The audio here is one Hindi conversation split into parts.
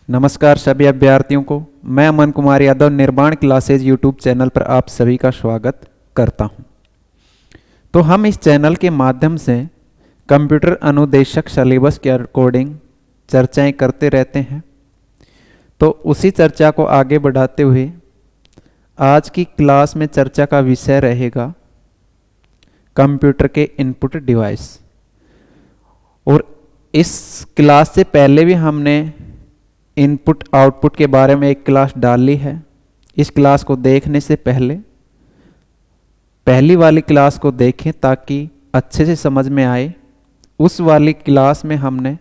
नमस्कार सभी अभ्यर्थियों को। मैं अमन कुमार यादव निर्माण क्लासेज यूट्यूब चैनल पर आप सभी का स्वागत करता हूं। तो हम इस चैनल के माध्यम से कंप्यूटर अनुदेशक सिलेबस के अकॉर्डिंग चर्चाएं करते रहते हैं। तो उसी चर्चा को आगे बढ़ाते हुए आज की क्लास में चर्चा का विषय रहेगा कंप्यूटर के इनपुट डिवाइस। और इस क्लास से पहले भी हमने इनपुट आउटपुट के बारे में एक क्लास डाली है। इस क्लास को देखने से पहले पहली वाली क्लास को देखें ताकि अच्छे से समझ में आए। उस वाली क्लास में हमने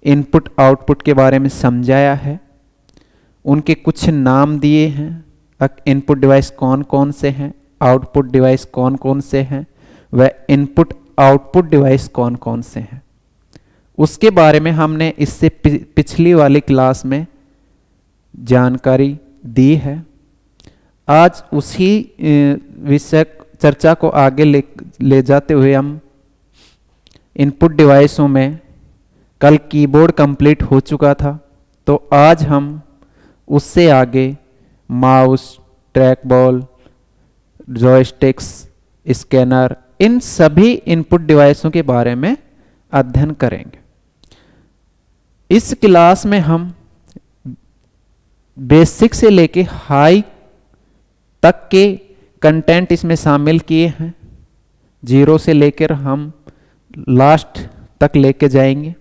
इनपुट आउटपुट के बारे में समझाया है, उनके कुछ नाम दिए हैं, इनपुट डिवाइस कौन कौन से हैं, आउटपुट डिवाइस कौन कौन से हैं, वह इनपुट आउटपुट डिवाइस कौन कौन से हैं, उसके बारे में हमने इससे पिछली वाली क्लास में जानकारी दी है। आज उसी विषय चर्चा को आगे ले जाते हुए हम इनपुट डिवाइसों में कल कीबोर्ड कंप्लीट हो चुका था, तो आज हम उससे आगे mouse, track ball, joysticks, scanner, इन सभी इनपुट डिवाइसों के बारे में अध्ययन करेंगे। इस क्लास में हम बेसिक से लेके हाई तक के कंटेंट इसमें शामिल किए हैं। जीरो से लेकर हम लास्ट तक लेके जाएंगे,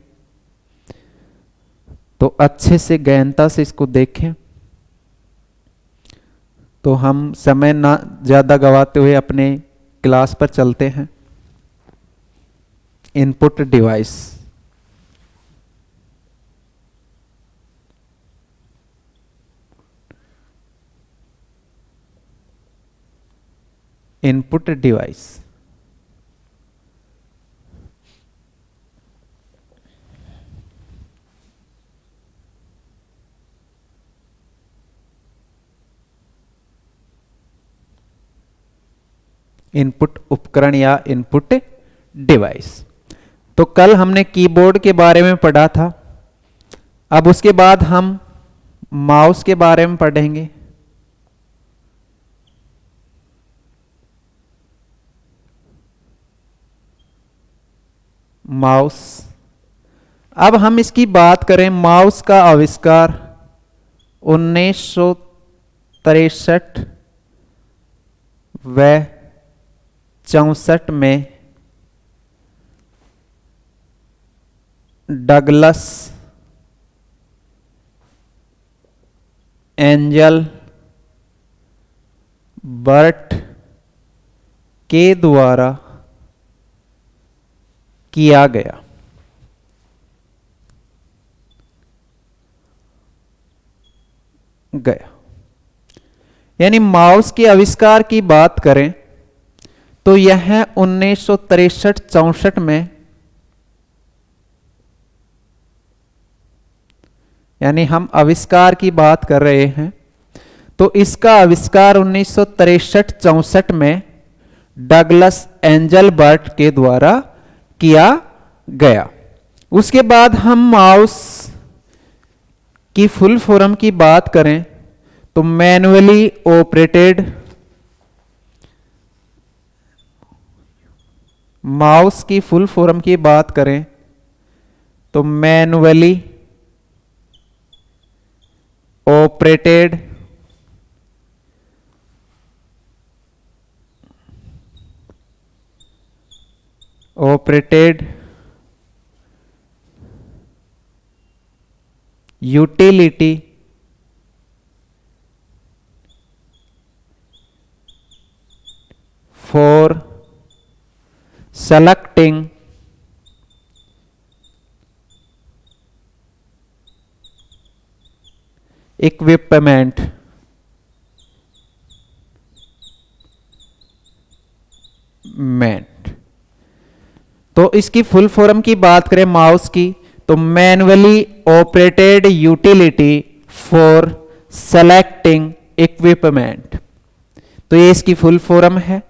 तो अच्छे से गहनता से इसको देखें। तो हम समय ना ज़्यादा गवाते हुए अपने क्लास पर चलते हैं। Input device, input device input उपकरण या इनपुट डिवाइस। तो कल हमने कीबोर्ड के बारे में पढ़ा था। अब उसके बाद हम माउस के बारे में पढ़ेंगे। माउस, अब हम इसकी बात करें। माउस का आविष्कार 1963 व 64 में डगलस एंजल बर्ट के द्वारा किया गया। यानी माउस के आविष्कार की बात करें तो यह 1963-64 में, यानी हम आविष्कार की बात कर रहे हैं, तो इसका आविष्कार 1963-64 में डगलस एंजल बर्ट के द्वारा किया गया। उसके बाद हम माउस की फुल फॉर्म की बात करें तो मैन्युअली ऑपरेटेड, माउस की फुल फॉर्म की बात करें तो manually operated utility for selecting equipment तो इसकी फुल फॉर्म की बात करें माउस की तो manually operated utility for selecting equipment, तो ये इसकी फुल फॉर्म है।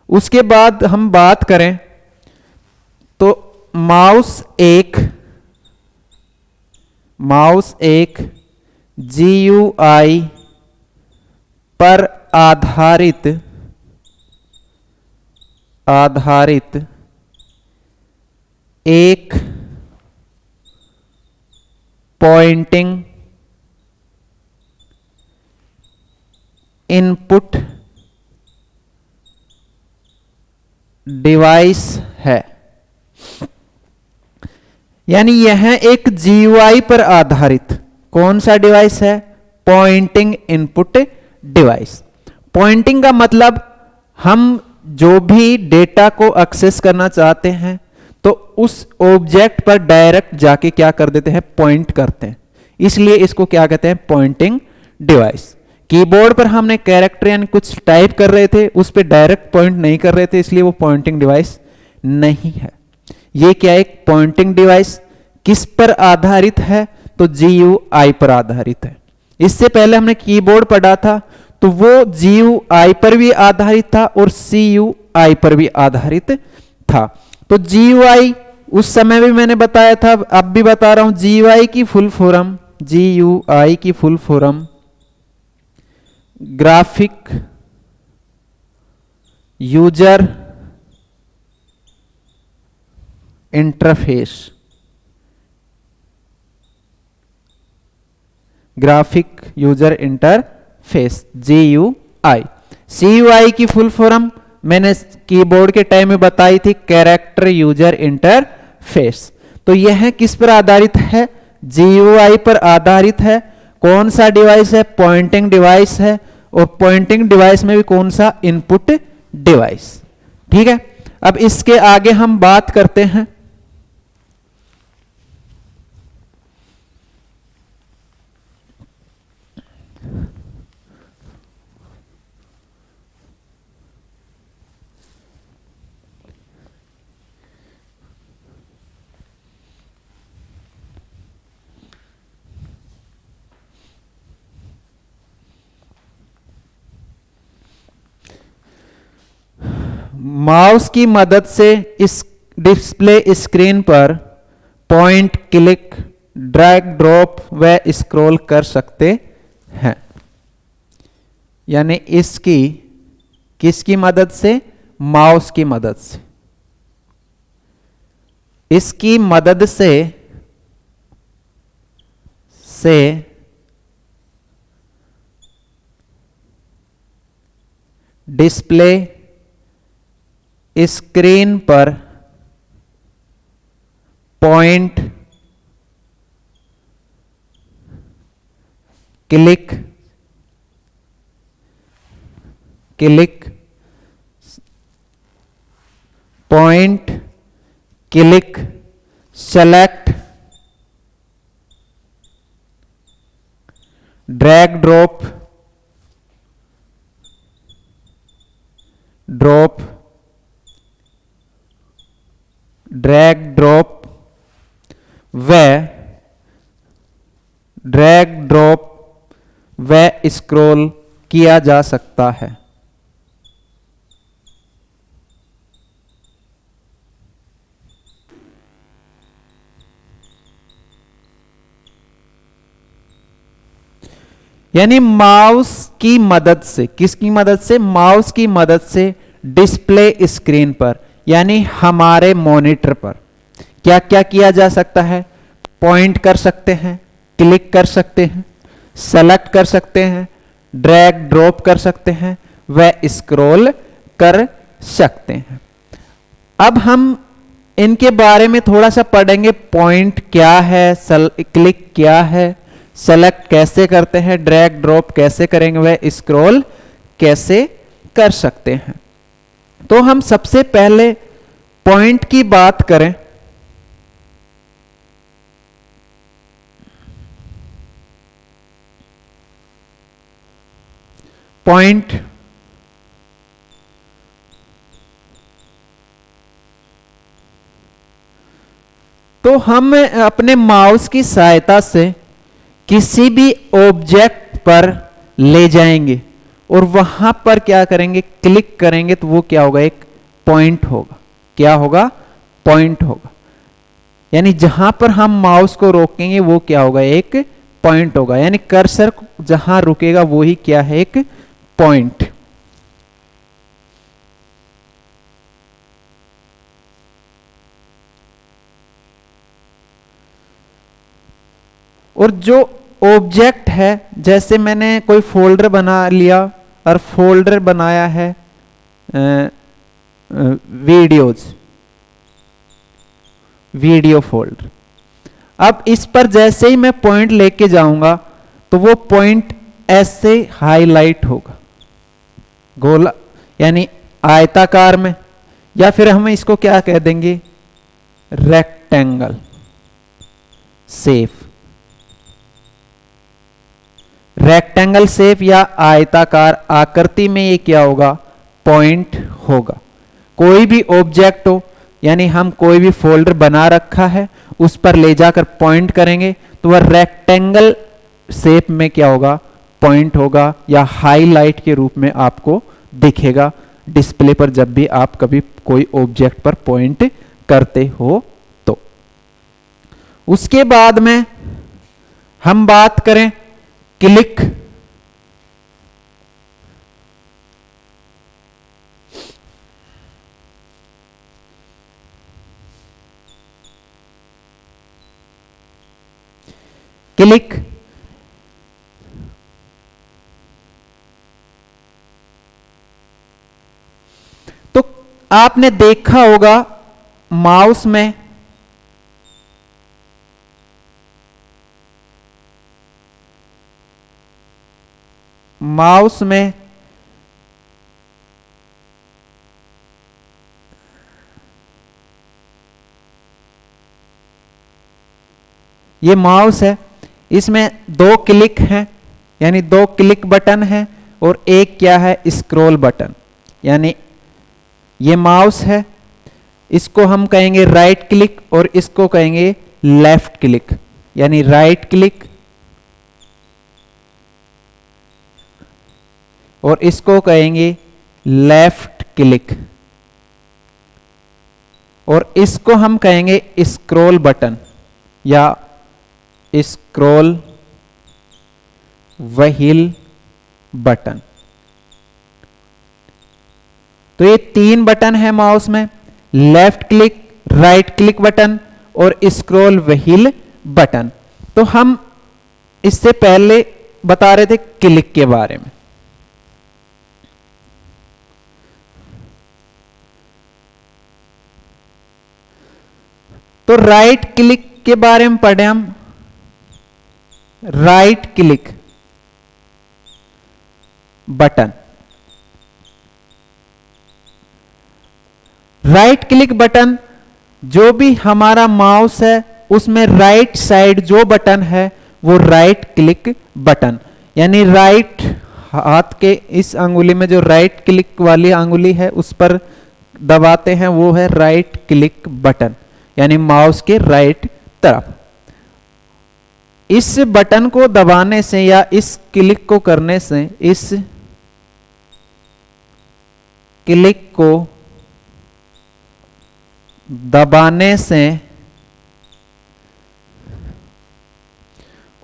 उसके बाद हम बात करें तो माउस एक GUI पर आधारित एक पॉइंटिंग इनपुट डिवाइस है। यानी यह एक GUI पर आधारित कौन सा डिवाइस है? Poynting input device. पॉइंटिंग का मतलब हम जो भी डेटा को एक्सेस करना चाहते हैं तो उस ऑब्जेक्ट पर डायरेक्ट जाके क्या कर देते हैं? पॉइंट करते हैं। इसलिए इसको क्या कहते हैं? Pointing device. कीबोर्ड पर हमने कैरेक्टर यानी कुछ टाइप कर रहे थे, उस पर डायरेक्ट पॉइंट नहीं कर रहे थे, इसलिए वो पॉइंटिंग डिवाइस नहीं है। ये क्या एक पॉइंटिंग डिवाइस किस पर आधारित है? तो GUI पर आधारित है। इससे पहले हमने कीबोर्ड पढ़ा था तो वो GUI पर भी आधारित था और CUI पर भी आधारित था। तो GUI उस समय भी मैंने बताया था, अब भी बता रहा हूं, GUI की full form graphic user interface. Graphic user interface GUI। CUI की फुल फॉर्म मैंने कीबोर्ड के टाइम में बताई थी, कैरेक्टर यूजर इंटरफेस। तो यह किस पर आधारित है? GUI पर आधारित है। कौन सा डिवाइस है? पॉइंटिंग डिवाइस है। और पॉइंटिंग डिवाइस में भी कौन सा? Input device. ठीक है, अब इसके आगे हम बात करते हैं माउस की मदद से इस डिस्प्ले स्क्रीन पर पॉइंट, क्लिक, ड्रैग, ड्रॉप व स्क्रॉल कर सकते हैं। यानी इसकी किसकी मदद से? माउस की मदद से। इसकी मदद से डिस्प्ले स्क्रीन पर point, click, point, click, select, drag, drop, drag, drop व स्क्रॉल किया जा सकता है। यानी माउस की मदद से, किसकी मदद से? माउस की मदद से डिस्प्ले स्क्रीन पर यानी हमारे मॉनिटर पर क्या क्या किया जा सकता है? पॉइंट कर सकते हैं, क्लिक कर सकते हैं, सेलेक्ट कर सकते हैं, ड्रैग ड्रॉप कर सकते हैं, व स्क्रॉल कर सकते हैं। अब हम इनके बारे में थोड़ा सा पढ़ेंगे। पॉइंट क्या है, क्लिक क्या है, सेलेक्ट कैसे करते हैं, ड्रैग ड्रॉप कैसे करेंगे, वह स्क्रॉल कैसे कर सकते हैं। तो हम सबसे पहले पॉइंट की बात करें। पॉइंट तो हम अपने माउस की सहायता से किसी भी ऑब्जेक्ट पर ले जाएंगे और वहां पर क्या करेंगे? क्लिक करेंगे तो वो क्या होगा? एक पॉइंट होगा। क्या होगा? पॉइंट होगा। यानी जहां पर हम माउस को रोकेंगे वो क्या होगा? एक पॉइंट होगा, यानी कर्सर जहां रुकेगा वो ही क्या है, एक पॉइंट। और जो ऑब्जेक्ट है, जैसे मैंने कोई फोल्डर बना लिया और फोल्डर बनाया है वीडियोज, वीडियो फोल्डर। अब इस पर जैसे ही मैं पॉइंट लेके जाऊंगा तो वो पॉइंट ऐसे हाईलाइट होगा, गोला यानी आयताकार में, या फिर हम इसको क्या कह देंगे, रेक्टेंगल शेप। रेक्टेंगल शेप या आयताकार आकृति में ये क्या होगा, पॉइंट होगा। कोई भी ऑब्जेक्ट हो, यानी हम कोई भी फोल्डर बना रखा है उस पर ले जाकर पॉइंट करेंगे तो वह रेक्टेंगल शेप में क्या होगा, पॉइंट होगा, या हाईलाइट के रूप में आपको दिखेगा डिस्प्ले पर जब भी आप कभी कोई ऑब्जेक्ट पर पॉइंट करते हो तो। उसके बाद में हम बात करें क्लिक। क्लिक तो आपने देखा होगा माउस में ये माउस है, इसमें दो क्लिक हैं, यानी दो क्लिक बटन है, और एक क्या है, स्क्रॉल बटन। यानी ये माउस है, इसको हम कहेंगे राइट क्लिक और इसको कहेंगे लेफ्ट क्लिक, यानी राइट क्लिक और इसको कहेंगे लेफ्ट क्लिक, और इसको हम कहेंगे स्क्रॉल बटन या स्क्रॉल व्हील बटन। तो ये तीन बटन है माउस में, left click, right click button और स्क्रॉल व्हील बटन। तो हम इससे पहले बता रहे थे क्लिक के बारे में। तो राइट क्लिक के बारे में पढ़े हम। Right click button, right click button जो भी हमारा माउस है उसमें राइट साइड जो बटन है वो राइट क्लिक बटन, यानी राइट हाथ के इस अंगुली में जो राइट क्लिक वाली अंगुली है उस पर दबाते हैं वो है राइट क्लिक बटन, यानी माउस के राइट तरफ। इस बटन को दबाने से या इस क्लिक को करने से, इस क्लिक को दबाने से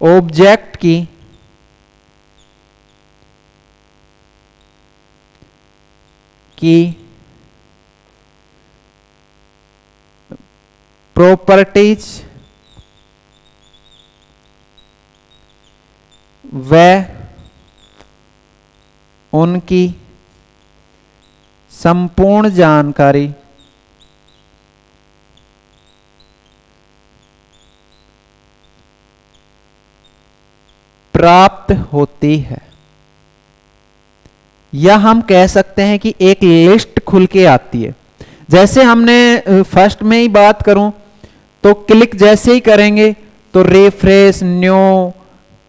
ऑब्जेक्ट की प्रॉपर्टीज व उनकी संपूर्ण जानकारी प्राप्त होती है, या हम कह सकते हैं कि एक लिस्ट खुल के आती है। जैसे हमने फर्स्ट में ही बात करूं तो क्लिक जैसे ही करेंगे तो रिफ्रेश, न्यू,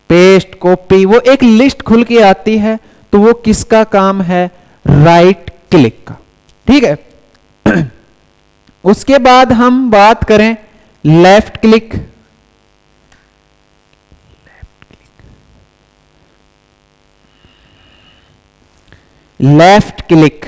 पेस्ट, कॉपी, वो एक लिस्ट खुल के आती है। तो वो किसका काम है, राइट क्लिक का। ठीक है। उसके बाद हम बात करें left click. Left click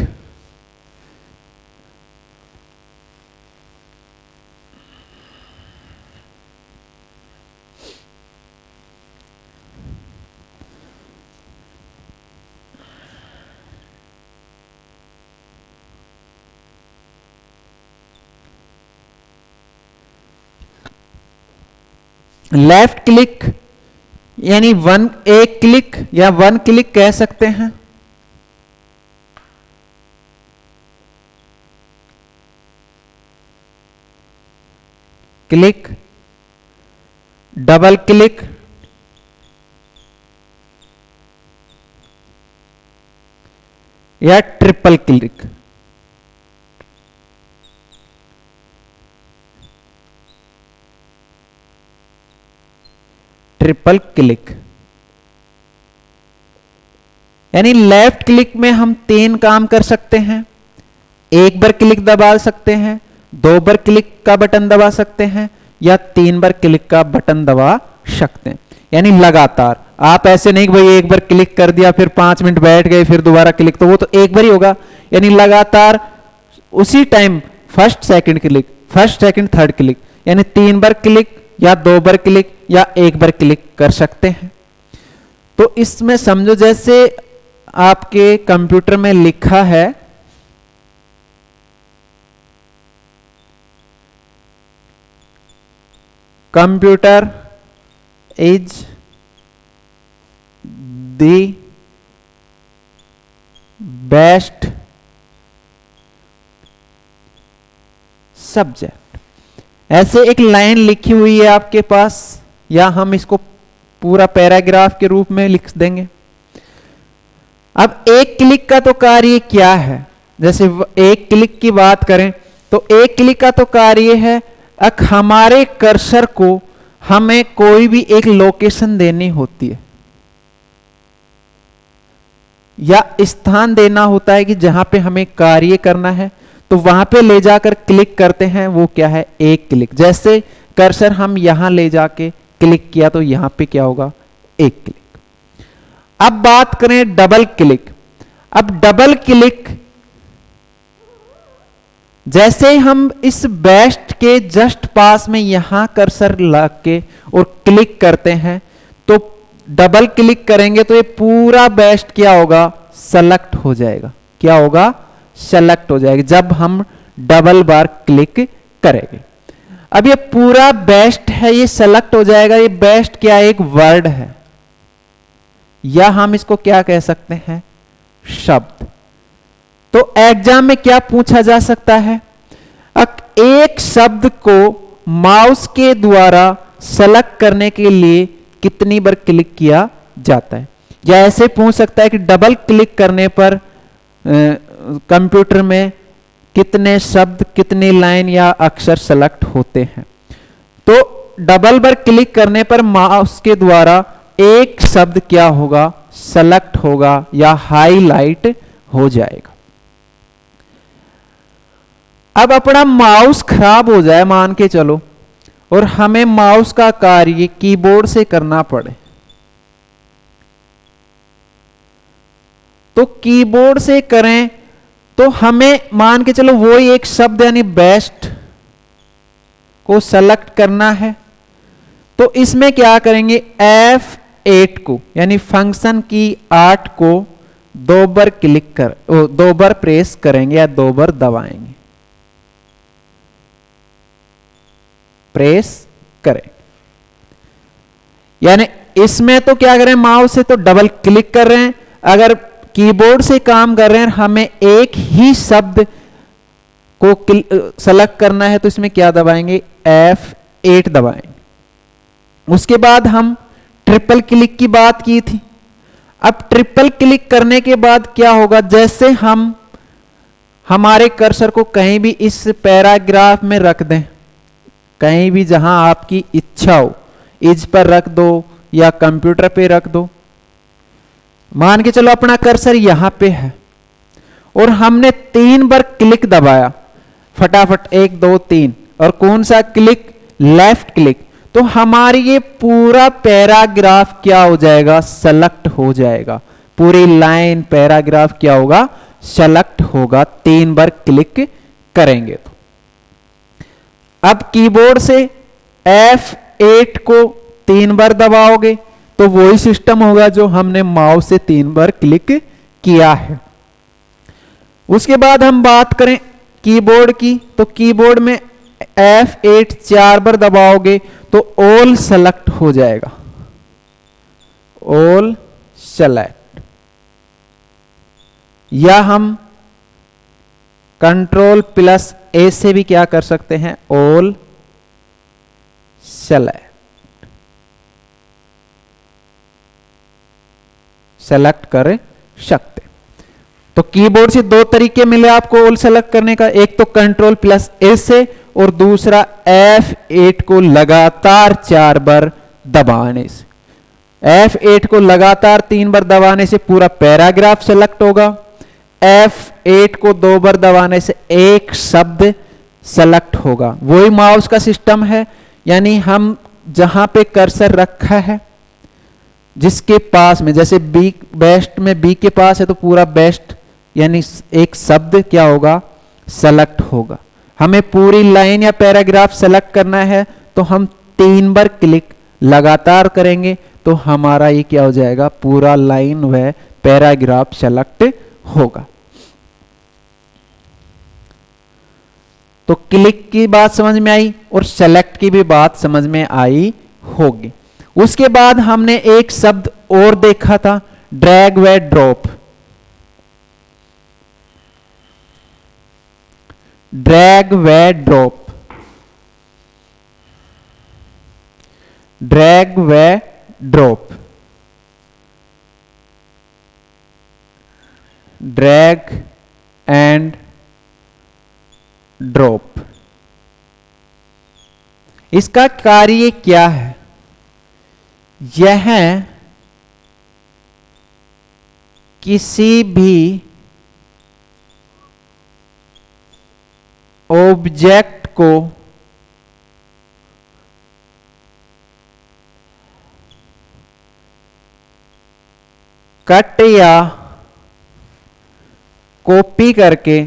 left click यानी एक क्लिक या वन क्लिक कह सकते हैं। क्लिक, डबल क्लिक, या ट्रिपल क्लिक। ट्रिपल क्लिक यानी लेफ्ट क्लिक में हम 3 काम कर सकते हैं। एक बार क्लिक दबा सकते हैं, 2 बार क्लिक का बटन दबा सकते हैं, या 3 बार क्लिक का बटन दबा सकते हैं। यानी लगातार, आप ऐसे नहीं कि भाई एक बार क्लिक कर दिया फिर 5 मिनट बैठ गए फिर दोबारा क्लिक, तो वो तो एक बार ही होगा। यानी लगातार उसी time first second click, first second third click, यानी 3 बार क्लिक या 2 बार क्लिक या 1 बार क्लिक कर सकते हैं। तो इसमें समझो जैसे आपके कंप्यूटर में लिखा है computer is the best subject, ऐसे एक लाइन लिखी हुई है आपके पास, या हम इसको पूरा पैराग्राफ के रूप में लिख देंगे। अब एक क्लिक का तो कार्य क्या है, जैसे एक क्लिक की बात करें तो एक क्लिक का तो कार्य है हमारे कर्सर को हमें कोई भी एक लोकेशन देनी होती है या स्थान देना होता है कि जहां पे हमें कार्य करना है, तो वहां पे ले जाकर क्लिक करते हैं, वो क्या है, एक क्लिक। जैसे कर्सर हम यहां ले जाके क्लिक किया तो यहां पे क्या होगा, एक क्लिक। अब बात करें डबल क्लिक। अब डबल क्लिक जैसे हम इस बेस्ट के जस्ट पास में यहां कर्सर ला के और क्लिक करते हैं, तो डबल क्लिक करेंगे तो ये पूरा बेस्ट क्या होगा, सेलेक्ट हो जाएगा। क्या होगा, सेलेक्ट हो जाएगा जब हम डबल बार क्लिक करेंगे। अब ये पूरा बेस्ट है, ये सेलेक्ट हो जाएगा। ये बेस्ट क्या, एक वर्ड है, या हम इसको क्या कह सकते हैं, शब्द। तो एग्जाम में क्या पूछा जा सकता है, एक शब्द को माउस के द्वारा सेलेक्ट करने के लिए कितनी बार क्लिक किया जाता है, या ऐसे पूछ सकता है कि डबल क्लिक करने पर कंप्यूटर में कितने शब्द, कितनी लाइन या अक्षर सेलेक्ट होते हैं। तो डबल बार क्लिक करने पर माउस के द्वारा एक शब्द क्या होगा, सेलेक्ट होगा या हाईलाइट हो जाएगा। अब अपना माउस खराब हो जाए मान के चलो, और हमें माउस का कार्य कीबोर्ड से करना पड़े, तो कीबोर्ड से करें तो हमें मान के चलो वो एक शब्द यानी बेस्ट को सेलेक्ट करना है। तो इसमें क्या करेंगे, F8 को यानी फंक्शन की 8 को 2 बार क्लिक कर, 2 बार प्रेस करेंगे या 2 बार दबाएंगे, प्रेस करें। यानी इसमें तो क्या करें, माउस से तो डबल क्लिक कर रहे हैं, अगर कीबोर्ड से काम कर रहे हैं हमें एक ही शब्द को सेलेक्ट करना है, तो इसमें क्या दबाएंगे, F8 दबाएंगे। उसके बाद हम ट्रिपल क्लिक की बात की थी। अब ट्रिपल क्लिक करने के बाद क्या होगा, जैसे हम हमारे कर्सर को कहीं भी इस पैराग्राफ में रख दें, कहीं भी जहां आपकी इच्छा हो, इज पर रख दो या कंप्यूटर पे रख दो। मान के चलो अपना कर्सर यहां पे है और हमने 3 बार क्लिक दबाया, फटाफट 1 2 3, और कौन सा क्लिक, लेफ्ट क्लिक, तो हमारी ये पूरा पैराग्राफ क्या हो जाएगा, सेलेक्ट हो जाएगा। पूरी लाइन पैराग्राफ क्या होगा, सेलेक्ट होगा 3 बार क्लिक करेंगे तो। अब कीबोर्ड से F8 को 3 बार दबाओगे तो वही सिस्टम होगा जो हमने माउस से 3 बार क्लिक किया है। उसके बाद हम बात करें कीबोर्ड की, तो कीबोर्ड में F8 4 बार दबाओगे तो ऑल सेलेक्ट हो जाएगा, ऑल सेलेक्ट। या हम Ctrl+A से भी क्या कर सकते हैं, ऑल सेलेक्ट कर सकते। तो कीबोर्ड से दो तरीके मिले आपको ऑल सेलेक्ट करने का, एक तो Ctrl+A से और दूसरा F8 को लगातार 4 बार दबाने से। F8 को लगातार 3 बार दबाने से पूरा पैराग्राफ सेलेक्ट होगा, F8 को 2 बार दबाने से एक शब्द सेलेक्ट होगा। वही माउस का सिस्टम है, यानी हम जहां पे कर्सर रखा है, जिसके पास में, जैसे बी बेस्ट में बी के पास है तो पूरा बेस्ट यानी एक शब्द क्या होगा, सेलेक्ट होगा। हमें पूरी लाइन या पैराग्राफ सेलेक्ट करना है तो हम 3 बार क्लिक लगातार करेंगे तो हमारा ये क्या हो जाएगा, पूरा लाइन व पैराग्राफ सेलेक्ट होगा। तो क्लिक की बात समझ में आई और सेलेक्ट की भी बात समझ में आई होगी। उसके बाद हमने एक शब्द और देखा था, ड्रैग व ड्रॉप। ड्रैग व ड्रॉप, ड्रैग व ड्रॉप, ड्रैग एंड ड्रॉप। इसका कार्य क्या है, यह किसी भी ऑब्जेक्ट को कट या कॉपी करके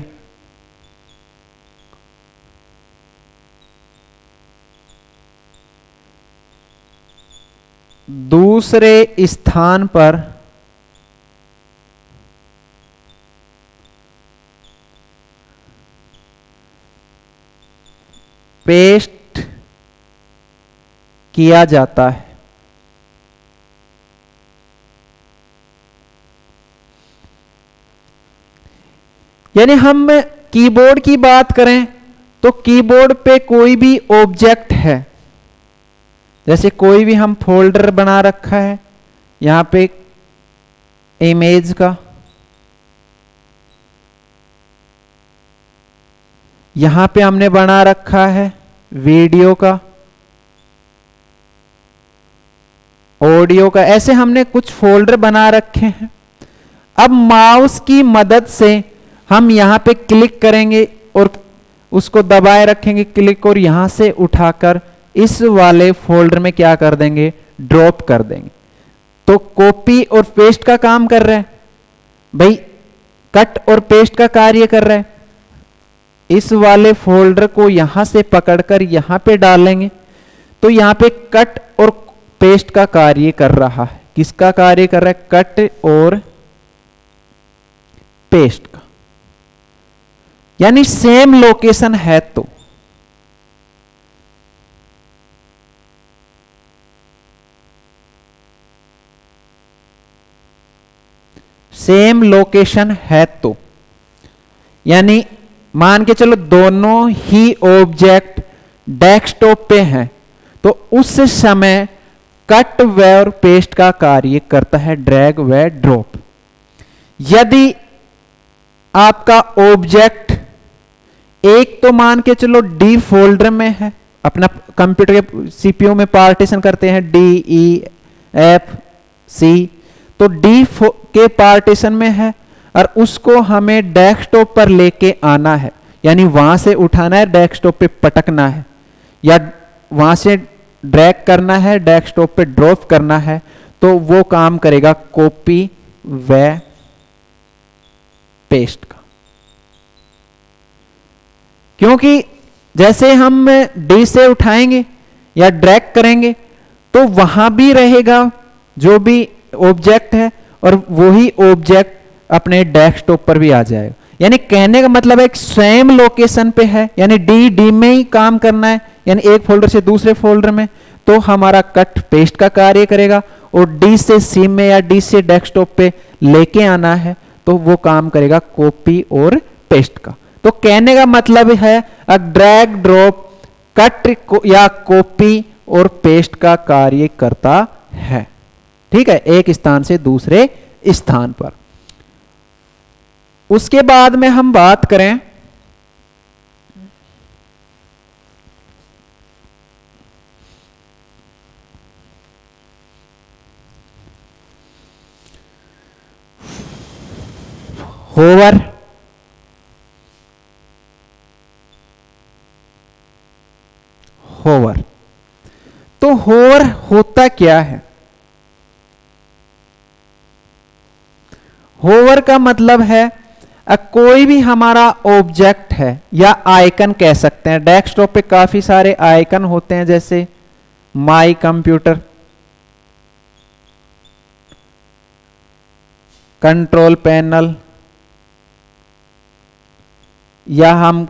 दूसरे स्थान पर पेस्ट किया जाता है। यानी हम कीबोर्ड की बात करें तो कीबोर्ड पे कोई भी ऑब्जेक्ट है, जैसे कोई भी हम फोल्डर बना रखा है, यहां पे इमेज का, यहां पे हमने बना रखा है वीडियो का, ऑडियो का, ऐसे हमने कुछ फोल्डर बना रखे हैं। अब माउस की मदद से हम यहां पे क्लिक करेंगे और उसको दबाए रखेंगे क्लिक, और यहां से उठाकर इस वाले फोल्डर में क्या कर देंगे, ड्रॉप कर देंगे। तो कॉपी और पेस्ट का काम कर रहा है भाई, कट और पेस्ट का कार्य कर रहा है। इस वाले फोल्डर को यहां से पकड़कर यहां पे डालेंगे तो यहां पे कट और पेस्ट का कार्य कर रहा है। किसका कार्य कर रहा है, कट और पेस्ट का, यानी सेम लोकेशन है तो सेम लोकेशन है तो, यानी मान के चलो दोनों ही ऑब्जेक्ट डेस्कटॉप पे हैं तो उस समय कट व और पेस्ट का कार्य करता है ड्रैग व ड्रॉप। यदि आपका ऑब्जेक्ट एक तो मान के चलो डी फोल्डर में है, अपना कंप्यूटर के सीपीयू में पार्टीशन करते हैं डी ई एफ सी, तो डी के पार्टीशन में है और उसको हमें डेस्कटॉप पर लेके आना है, यानी वहां से उठाना है, डेस्कटॉप पे पटकना है, या वहां से ड्रैग करना है, डेस्कटॉप पे ड्रॉप करना है, तो वो काम करेगा कॉपी व पेस्ट का। क्योंकि जैसे हम डी से उठाएंगे या ड्रैग करेंगे तो वहां भी रहेगा जो भी ऑब्जेक्ट है और वही ऑब्जेक्ट अपने डेस्कटॉप पर भी आ जाएगा। यानी कहने का मतलब है सेम लोकेशन पे है, यानी डी में ही काम करना है, यानी एक फोल्डर से दूसरे फोल्डर में, तो हमारा कट पेस्ट का कार्य करेगा। और डी से सी में या डी से डेस्कटॉप पे लेके आना है तो वो काम करेगा कॉपी और पेस्ट का। तो कहने का मतलब है ड्रैग ड्रॉप कट या कॉपी और पेस्ट का कार्य करता है। ठीक है, एक स्थान से दूसरे स्थान पर। उसके बाद में हम बात करें होवर। होवर, तो होवर होता क्या है? होवर का मतलब है कोई भी हमारा ऑब्जेक्ट है या आइकन कह सकते हैं। डेस्कटॉप पे काफी सारे आइकन होते हैं, जैसे माई कंप्यूटर, कंट्रोल पैनल, या हम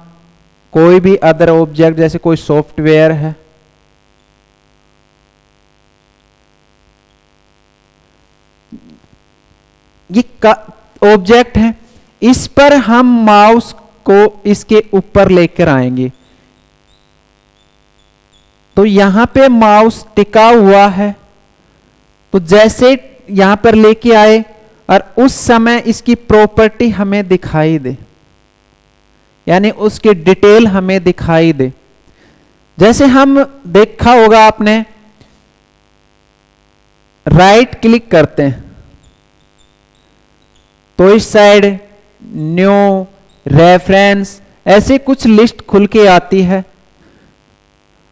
कोई भी अदर ऑब्जेक्ट जैसे कोई सॉफ्टवेयर है, ये ऑब्जेक्ट है, इस पर हम माउस को इसके ऊपर लेकर आएंगे तो यहां पे माउस टिका हुआ है, तो जैसे यहां पर लेके आए और उस समय इसकी प्रॉपर्टी हमें दिखाई दे, यानी उसकी डिटेल हमें दिखाई दे। जैसे हम देखा होगा आपने, राइट क्लिक करते हैं तो इस साइड न्यू, रेफरेंस, ऐसे कुछ लिस्ट खुल के आती है।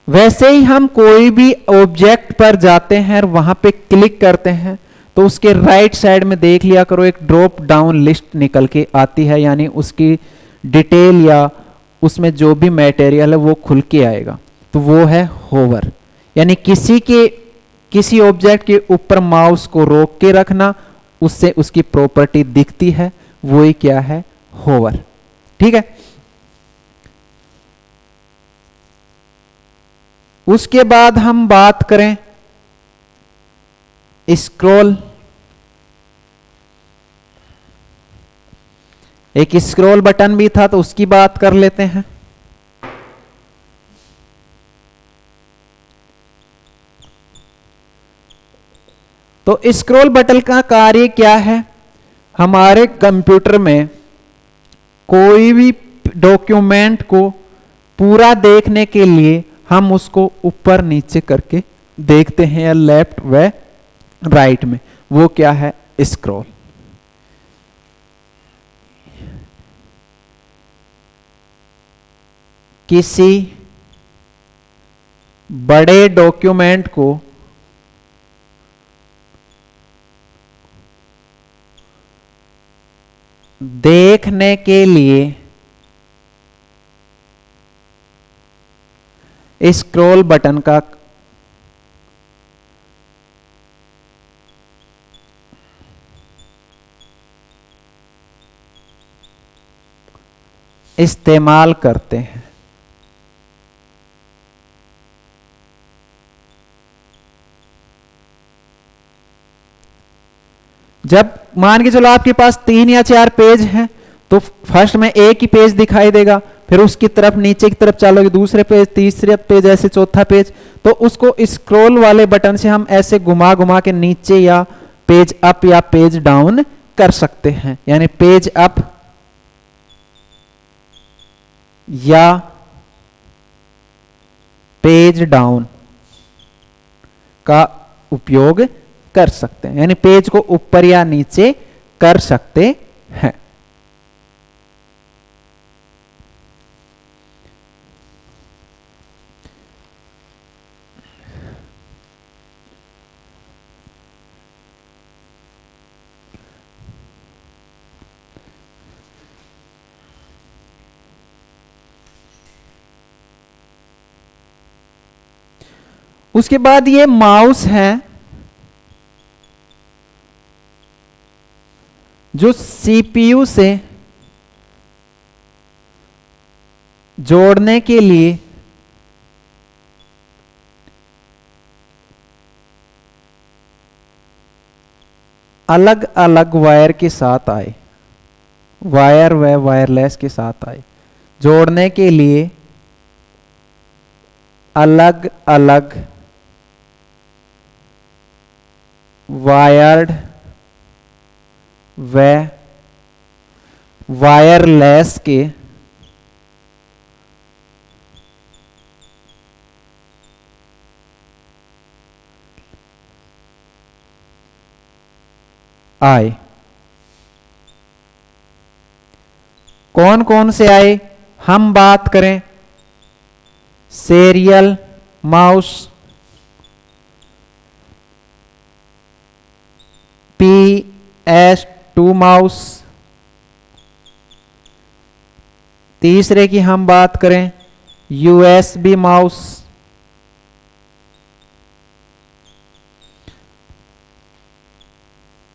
वैसे ही हम कोई भी ऑब्जेक्ट पर जाते हैं और वहां पे क्लिक करते हैं तो उसके राइट साइड में देख लिया करो एक ड्रॉप डाउन लिस्ट निकल के आती है, यानी उसकी डिटेल या उसमें जो भी मटेरियल है वो खुल के आएगा, तो वो है होवर। यानी किसी ऑब्जेक्ट के ऊपर माउस को रोक के रखना, उससे उसकी प्रॉपर्टी दिखती है, वो ही क्या है? होवर। ठीक है, उसके बाद हम बात करें स्क्रॉल। एक स्क्रॉल बटन भी था तो उसकी बात कर लेते हैं। तो स्क्रॉल बटन का कार्य क्या है? हमारे कंप्यूटर में कोई भी डॉक्यूमेंट को पूरा देखने के लिए हम उसको ऊपर नीचे करके देखते हैं, या लेफ्ट व राइट में, वो क्या है? स्क्रॉल। किसी बड़े डॉक्यूमेंट को देखने के लिए स्क्रॉल बटन का इस्तेमाल करते हैं। जब मान के चलो आपके पास 3 या 4 पेज हैं तो फर्स्ट में एक ही पेज दिखाई देगा, फिर उसकी तरफ नीचे की तरफ चलोगे दूसरे पेज, तीसरे पेज, ऐसे चौथा पेज, तो उसको स्क्रॉल वाले बटन से हम ऐसे घुमा घुमा के नीचे या पेज अप या पेज डाउन कर सकते हैं। यानी पेज अप या पेज डाउन का उपयोग कर सकते हैं, यानी पेज को ऊपर या नीचे कर सकते हैं। उसके बाद ये माउस है जो सीपीयू से जोड़ने के लिए अलग अलग वायर के साथ आए, वायर व वायरलेस के साथ आए, जोड़ने के लिए अलग अलग वायर्ड व वायरलेस के आए। कौन कौन से आए? हम बात करें सीरियल माउस, PS2 माउस। तीसरे की हम बात करें USB माउस,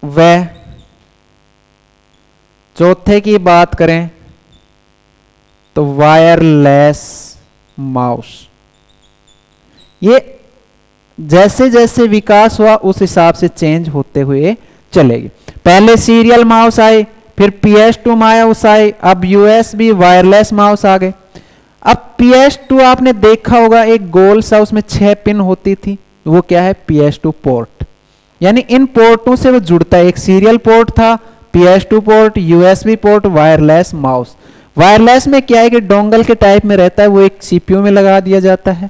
व चौथे की बात करें तो वायरलेस माउस। ये जैसे जैसे विकास हुआ उस हिसाब से चेंज होते हुए चलेगी। पहले सीरियल माउस आए, फिर PS2 माउस आए, अब USB वायरलेस माउस आ गए। अब PS2 आपने देखा होगा, एक गोल सा उसमें 6 पिन होती थी, वो क्या है? PS2 port. यानी इन पोर्टों से वो जुड़ता है। एक सीरियल पोर्ट था, PS2 port, USB port, wireless mouse. Wireless में क्या है कि डोंगल के टाइप में रहता है, वो एक CPU में लगा दिया जाता है,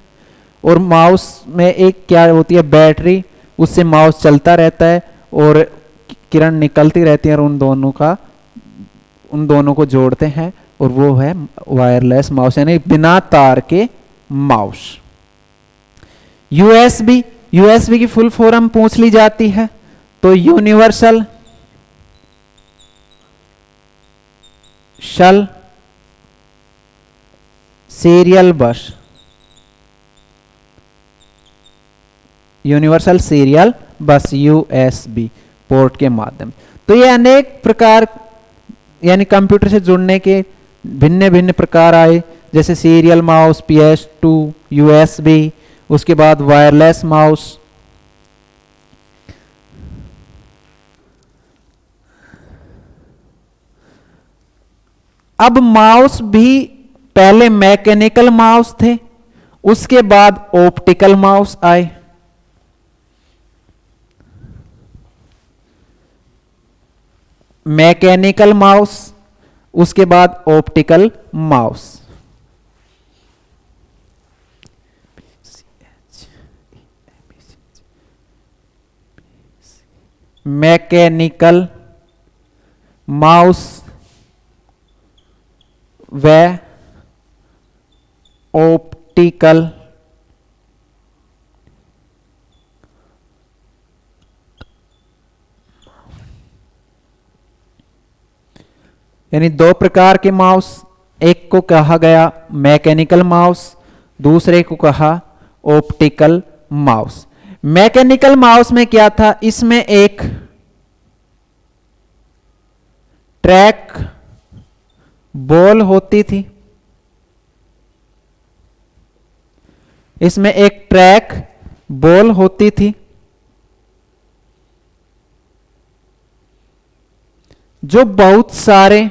और माउस में एक क्या होती है? बैटरी, उससे माउस चलता रहता है और किरण निकलती रहती है और उन दोनों को जोड़ते हैं, और वो है वायरलेस माउस, यानी बिना तार के माउस। USB की फुल फॉर्म पूछ ली जाती है, तो यूनिवर्सल सीरियल बस, यूनिवर्सल सीरियल बस, USB पोर्ट के माध्यम। तो ये अनेक प्रकार, यानी कंप्यूटर से जुड़ने के भिन्न भिन्न प्रकार आए, जैसे सीरियल माउस, PS2, USB, उसके बाद वायरलेस माउस। अब माउस भी पहले मैकेनिकल माउस थे, उसके बाद ऑप्टिकल माउस आए। मैकेनिकल माउस, उसके बाद ऑप्टिकल माउस। मैकेनिकल माउस व ऑप्टिकल यानी दो प्रकार के माउस, एक को कहा गया मैकेनिकल माउस, दूसरे को कहा ऑप्टिकल माउस। मैकेनिकल माउस में क्या था? इसमें एक ट्रैक बॉल होती थी, इसमें एक ट्रैक बॉल होती थी जो बहुत सारे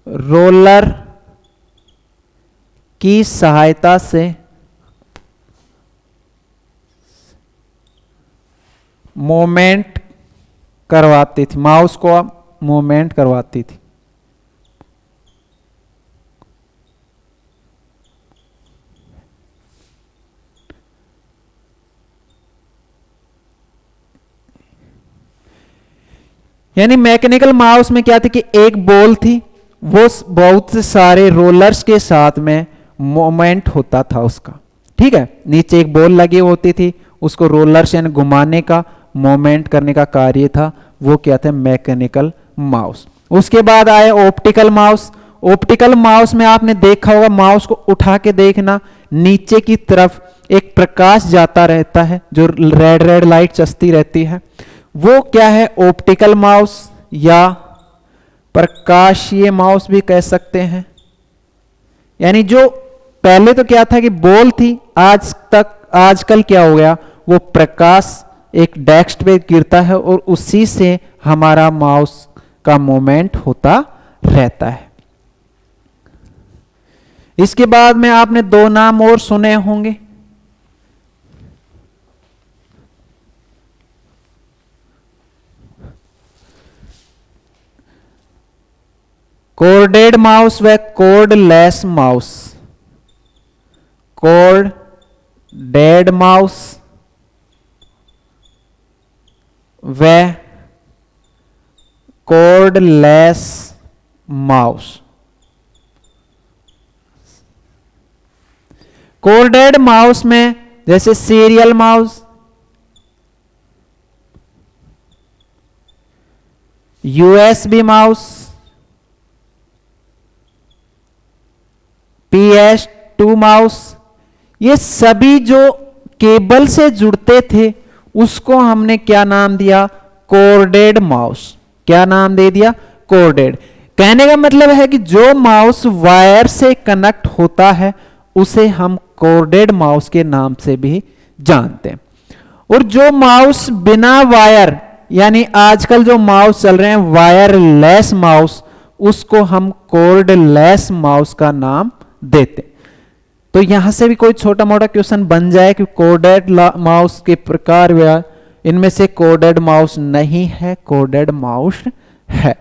रोलर की सहायता से मूवमेंट करवाती थी, माउस को मूवमेंट करवाती थी। यानी मैकेनिकल माउस में क्या था कि एक बॉल थी, वो बहुत से सारे रोलर्स के साथ में मूवमेंट होता था उसका, ठीक है। नीचे एक बॉल लगी होती थी, उसको रोलर्स यानी घुमाने का, मूवमेंट करने का कार्य था, वो क्या था? Mechanical mouse. उसके बाद आए ऑप्टिकल माउस। ऑप्टिकल माउस में आपने देखा होगा, माउस को उठा के देखना, नीचे की तरफ एक प्रकाश जाता रहता है, जो रेड रेड लाइट चसती रहती है, वो क्या है, ऑप्टिकल माउस या प्रकाशीय माउस भी कह सकते हैं। यानी जो पहले तो क्या था कि बॉल थी, आजकल क्या हो गया, वो प्रकाश एक डेस्क पे गिरता है और उसी से हमारा माउस का मूवमेंट होता रहता है। इसके बाद में आपने दो नाम और सुने होंगे, कोर्डेड माउस व कोर्डलेस माउस। कोर्डेड माउस व कोर्डलेस माउस। कोर्डेड माउस में जैसे serial mouse, USB mouse, PS2 mouse, ये सभी जो केबल से जुड़ते थे उसको हमने क्या नाम दिया, कोर्डेड माउस। क्या नाम दे दिया, कोर्डेड। कहने का मतलब है कि जो माउस वायर से कनेक्ट होता है उसे हम कोर्डेड माउस के नाम से भी जानते हैं। और जो माउस बिना वायर, यानी आजकल जो माउस चल रहे हैं वायरलेस माउस, उसको हम कोर्डलेस माउस का नाम देते। तो यहां से भी कोई छोटा मोटा क्वेश्चन बन जाए कि कोर्डेड माउस के प्रकार, इनमें से कोर्डेड माउस नहीं है, कोर्डेड माउस है।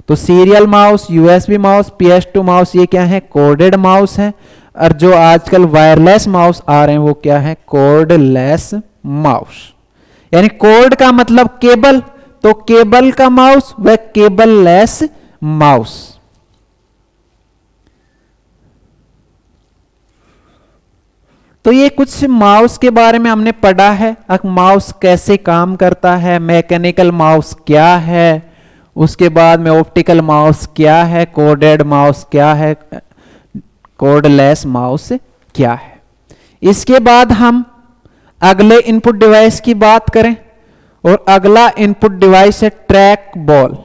तो serial mouse, USB mouse, PS2 mouse, ये क्या है, कोर्डेड माउस है। और जो आजकल वायरलेस माउस आ रहे हैं वो क्या है, कोर्डलेस माउस। यानी कोर्ड का मतलब केबल, तो केबल का माउस व केबललेस माउस। तो ये कुछ माउस के बारे में हमने पढ़ा है। अब माउस कैसे काम करता है, मैकेनिकल माउस क्या है, उसके बाद में ऑप्टिकल माउस क्या है, कोर्डेड माउस क्या है, कोर्डलेस माउस क्या है। इसके बाद हम अगले इनपुट डिवाइस की बात करें, और अगला इनपुट डिवाइस है ट्रैक बॉल।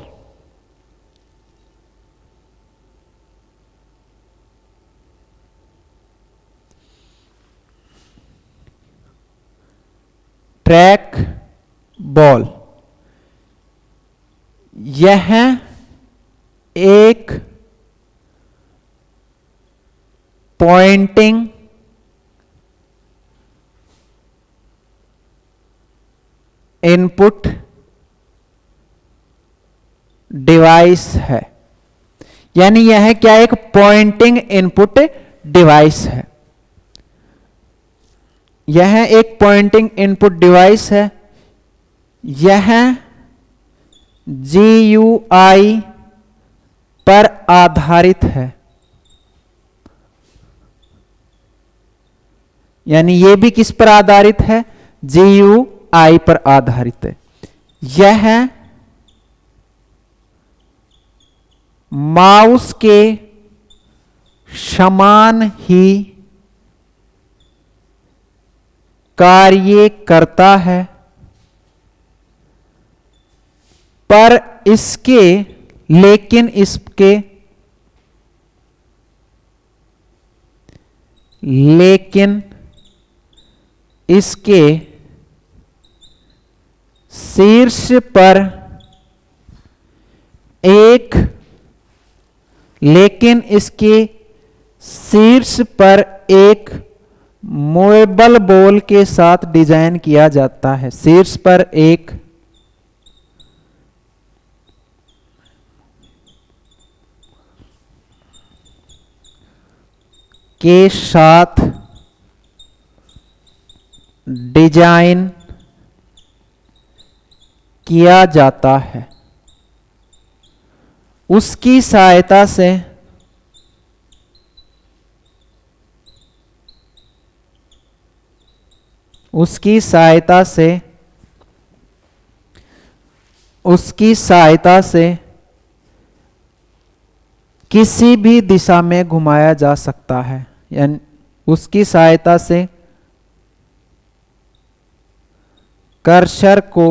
ट्रैक बॉल यह एक पॉइंटिंग इनपुट डिवाइस है। यानी यह क्या, एक पॉइंटिंग इनपुट डिवाइस है। यह एक पॉइंटिंग इनपुट डिवाइस है। यह GUI पर आधारित है। यानी यह भी किस पर आधारित है, GUI पर आधारित है। यह माउस के समान ही कार्य करता है, पर लेकिन इसके शीर्ष पर एक मूवेबल बॉल के साथ डिजाइन किया जाता है। शीर्ष पर एक के साथ डिजाइन किया जाता है। उसकी सहायता से किसी भी दिशा में घुमाया जा सकता है। यानी उसकी सहायता से कर्सर को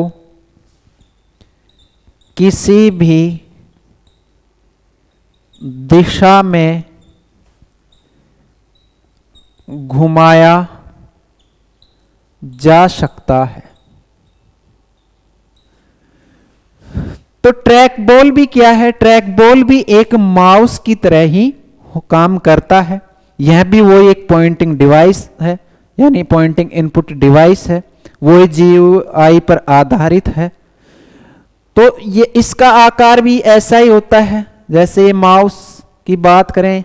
किसी भी दिशा में घुमाया जा सकता है। तो ट्रैक बॉल भी क्या है? ट्रैक बॉल भी एक माउस की तरह ही काम करता है। यह भी वो एक पॉइंटिंग डिवाइस है, यानी पॉइंटिंग इनपुट डिवाइस है, वो जीयूआई पर आधारित है। तो ये इसका आकार भी ऐसा ही होता है जैसे ये माउस की बात करें,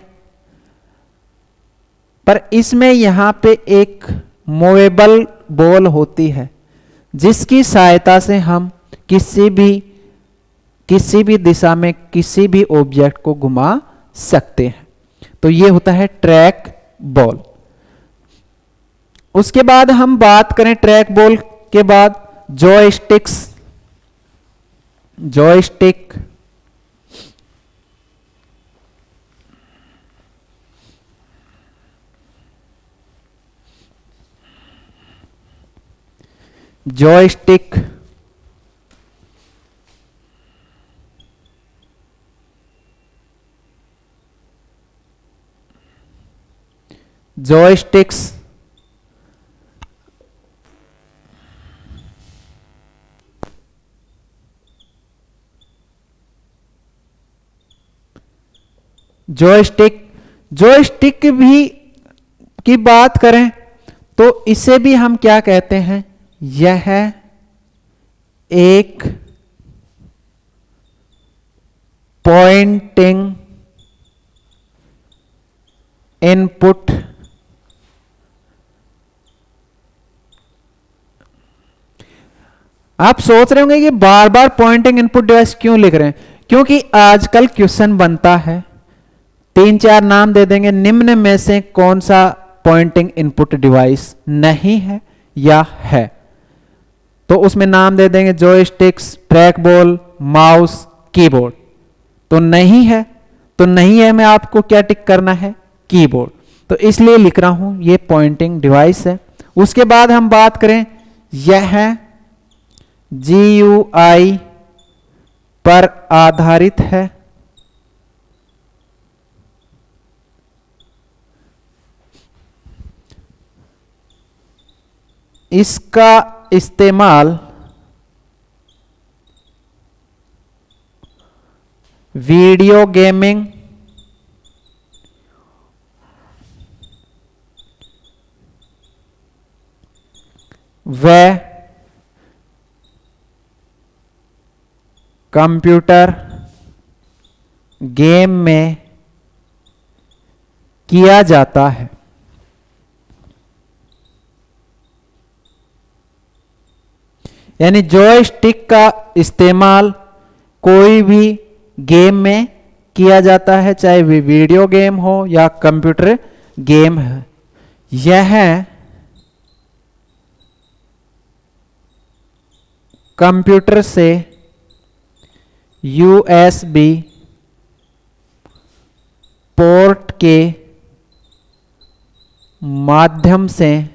पर इसमें यहां पे एक मूवेबल बॉल होती है जिसकी सहायता से हम किसी भी दिशा में किसी भी ऑब्जेक्ट को घुमा सकते हैं। तो ये होता है ट्रैक बॉल। उसके बाद हम बात करें ट्रैक बॉल के बाद जॉयस्टिक। जॉयस्टिक्स जॉयस्टिक भी की बात करें तो इसे भी हम क्या कहते हैं? यह एक पॉइंटिंग इनपुट आप सोच रहे होंगे कि बार बार पॉइंटिंग इनपुट डिवाइस क्यों लिख रहे हैं? क्योंकि आजकल क्वेश्चन बनता है, 3-4 नाम दे देंगे, निम्न में से कौन सा पॉइंटिंग इनपुट डिवाइस नहीं है या है, तो उसमें नाम दे देंगे joysticks, track ball, mouse, keyboard. तो नहीं है, तो नहीं है में आपको क्या टिक करना है? कीबोर्ड। तो इसलिए लिख रहा हूं ये पॉइंटिंग डिवाइस है। उसके बाद हम बात करें, यह जीयूआई पर आधारित है। इसका इस्तेमाल वीडियो गेमिंग, व कंप्यूटर गेम में किया जाता है। यानी जॉयस्टिक का इस्तेमाल कोई भी गेम में किया जाता है, चाहे वे वीडियो गेम हो या कंप्यूटर गेम है। यह कंप्यूटर से यूएसबी पोर्ट के माध्यम से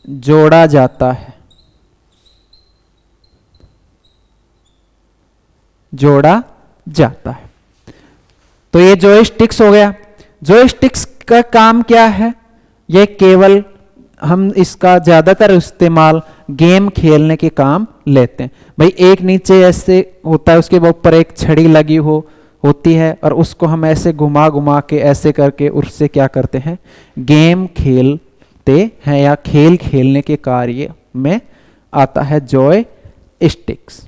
जोड़ा जाता है। तो ये जॉयस्टिक्स हो गया। जॉयस्टिक्स का काम क्या है? ये केवल हम इसका ज्यादातर इस्तेमाल गेम खेलने के काम लेते हैं। भाई एक नीचे ऐसे होता है, उसके ऊपर एक छड़ी लगी होती है और उसको हम ऐसे घुमा घुमा के ऐसे करके उससे क्या करते हैं? गेम खेलते हैं या खेल खेलने के कार्य में आता है जॉयस्टिक्स।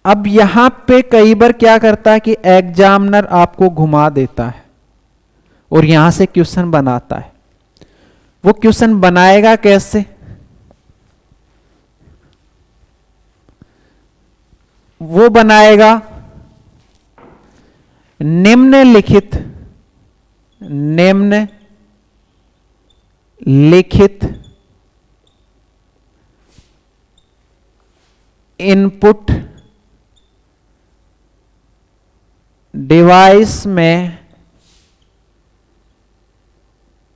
अब यहां पे कई बार क्या करता है कि एग्जामिनर आपको घुमा देता है और यहां से क्वेश्चन बनाता है। वो क्वेश्चन बनाएगा कैसे? वो बनाएगा निम्नलिखित इनपुट डिवाइस में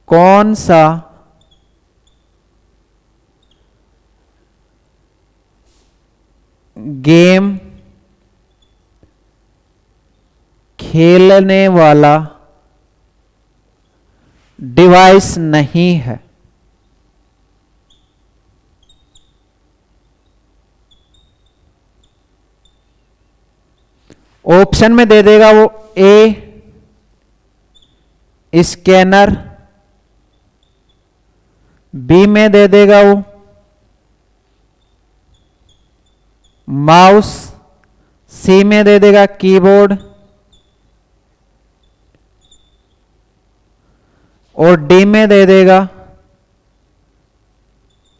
कौन सा गेम खेलने वाला डिवाइस नहीं है। ऑप्शन में दे देगा वो ए स्कैनर, बी में दे देगा वो माउस, सी में दे देगा कीबोर्ड और डी में दे देगा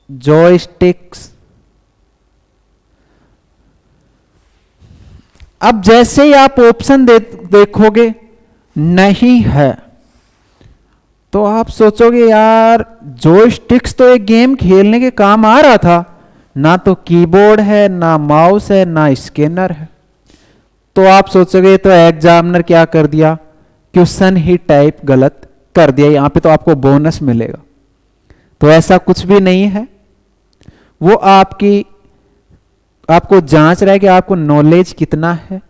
जॉयस्टिक्स। अब जैसे ही आप ऑप्शन देखोगे नहीं है तो आप सोचोगे यार जॉयस्टिक्स तो एक गेम खेलने के काम आ रहा था, ना तो कीबोर्ड है, ना माउस है, ना स्कैनर है। तो आप सोचोगे तो एग्जामिनर क्या कर दिया, क्वेश्चन ही टाइप गलत कर दिया, यहां पे तो आपको बोनस मिलेगा। तो ऐसा कुछ भी नहीं है, वो आपको जांच रहा है कि आपको नॉलेज कितना है।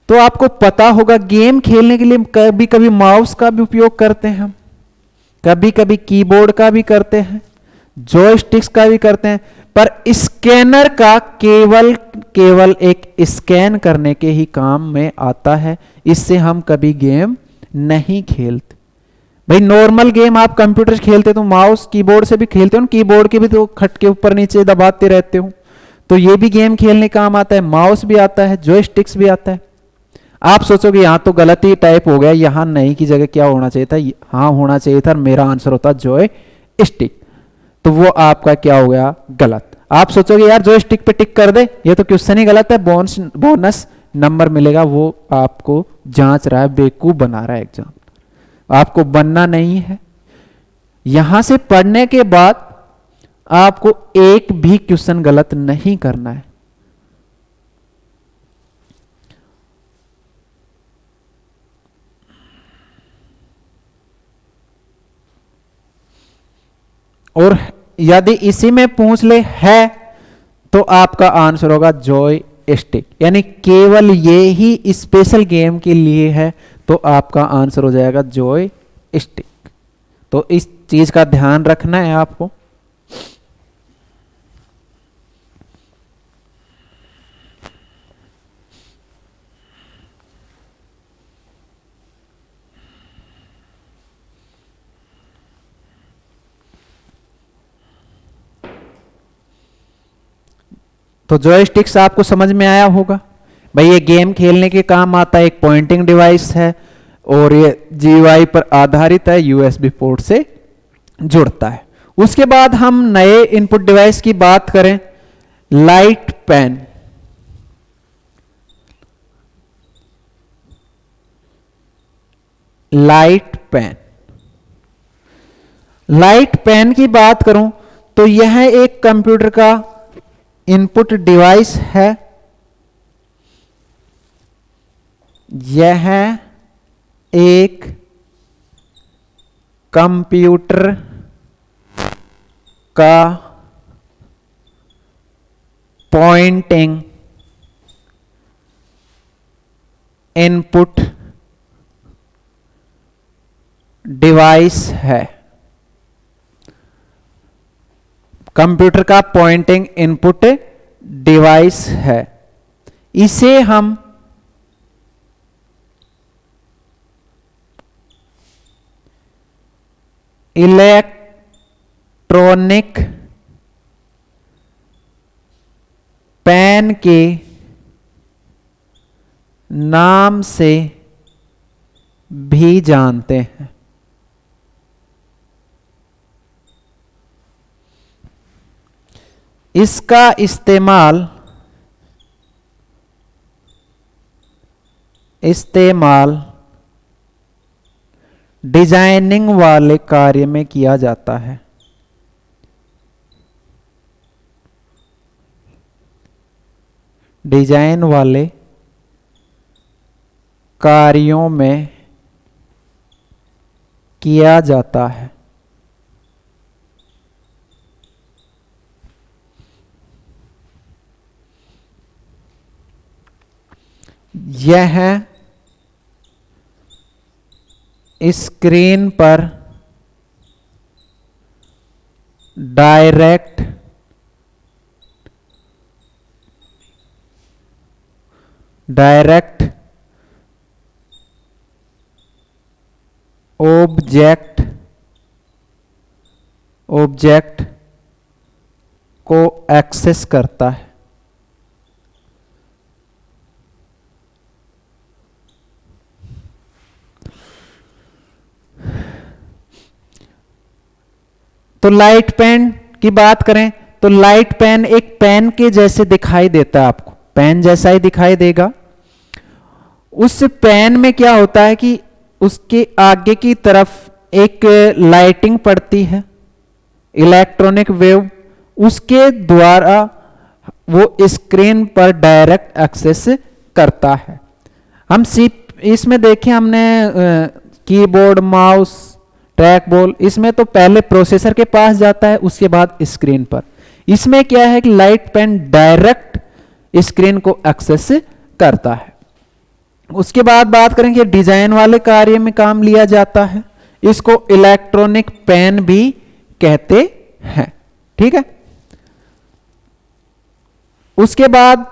तो आपको पता होगा गेम खेलने के लिए कभी कभी माउस का भी उपयोग करते हैं हम, कभी कभी कीबोर्ड का भी करते हैं, जॉयस्टिक्स का भी करते हैं, पर स्कैनर का केवल एक स्कैन करने के ही काम में आता है। इससे हम कभी गेम नहीं खेलते। भाई नॉर्मल गेम आप कंप्यूटर से खेलते तो माउस कीबोर्ड से भी खेलते हो, कीबोर्ड के भी तो खट के ऊपर नीचे दबाते रहते हो, तो ये भी गेम खेलने काम आता है, माउस भी आता है, जॉयस्टिक्स भी आता है। आप सोचोगे यहां तो गलत ही टाइप हो गया, यहां नहीं की जगह क्या होना चाहिए था, हाँ होना चाहिए था, मेरा आंसर होता जॉयस्टिक। तो वो आपका क्या हो गया, गलत। आप सोचोगे यार जॉयस्टिक पे टिक कर दे, ये तो क्वेश्चन ही गलत है, बोनस नंबर मिलेगा। वो आपको जांच रहा है, बेवकूफ बना रहा है एग्जाम, आपको बनना नहीं है। यहां से पढ़ने के बाद आपको एक भी क्वेश्चन गलत नहीं करना है। और यदि इसी में पूछ ले है तो आपका आंसर होगा जॉयस्टिक, यानी केवल ये ही स्पेशल गेम के लिए है, तो आपका आंसर हो जाएगा जॉयस्टिक। तो इस चीज का ध्यान रखना है आपको। तो जॉयस्टिक्स आपको समझ में आया होगा। भाई ये गेम खेलने के काम आता है, एक पॉइंटिंग डिवाइस है और ये जीयूआई पर आधारित है, यूएसबी पोर्ट से जुड़ता है। उसके बाद हम नए इनपुट डिवाइस की बात करें, light pen. Light pen, light pen की बात करूं तो यह एक कंप्यूटर का इनपुट डिवाइस है। यह एक कंप्यूटर का पॉइंटिंग इनपुट डिवाइस है। कंप्यूटर का पॉइंटिंग इनपुट डिवाइस है। इसे हम इलेक्ट्रॉनिक पेन के नाम से भी जानते हैं। इसका इस्तेमाल डिजाइनिंग वाले कार्य में किया जाता है। डिजाइन वाले कार्यों में किया जाता है। यह स्क्रीन पर डायरेक्ट ऑब्जेक्ट को एक्सेस करता है। तो लाइट पेन की बात करें तो लाइट पेन एक पेन के जैसे दिखाई देता है, आपको पेन जैसा ही दिखाई देगा। उस पेन में क्या होता है कि उसके आगे की तरफ एक लाइटिंग पड़ती है, इलेक्ट्रॉनिक वेव, उसके द्वारा वो स्क्रीन पर डायरेक्ट एक्सेस करता है। हम इसमें देखें हमने कीबोर्ड, माउस, ट्रैक बॉल, इसमें तो पहले प्रोसेसर के पास जाता है, उसके बाद स्क्रीन पर। इसमें क्या है कि लाइट पेन डायरेक्ट स्क्रीन को एक्सेस करता है। उसके बाद बात करेंगे डिजाइन वाले कार्य में काम लिया जाता है, इसको इलेक्ट्रॉनिक पेन भी कहते हैं। ठीक है। उसके बाद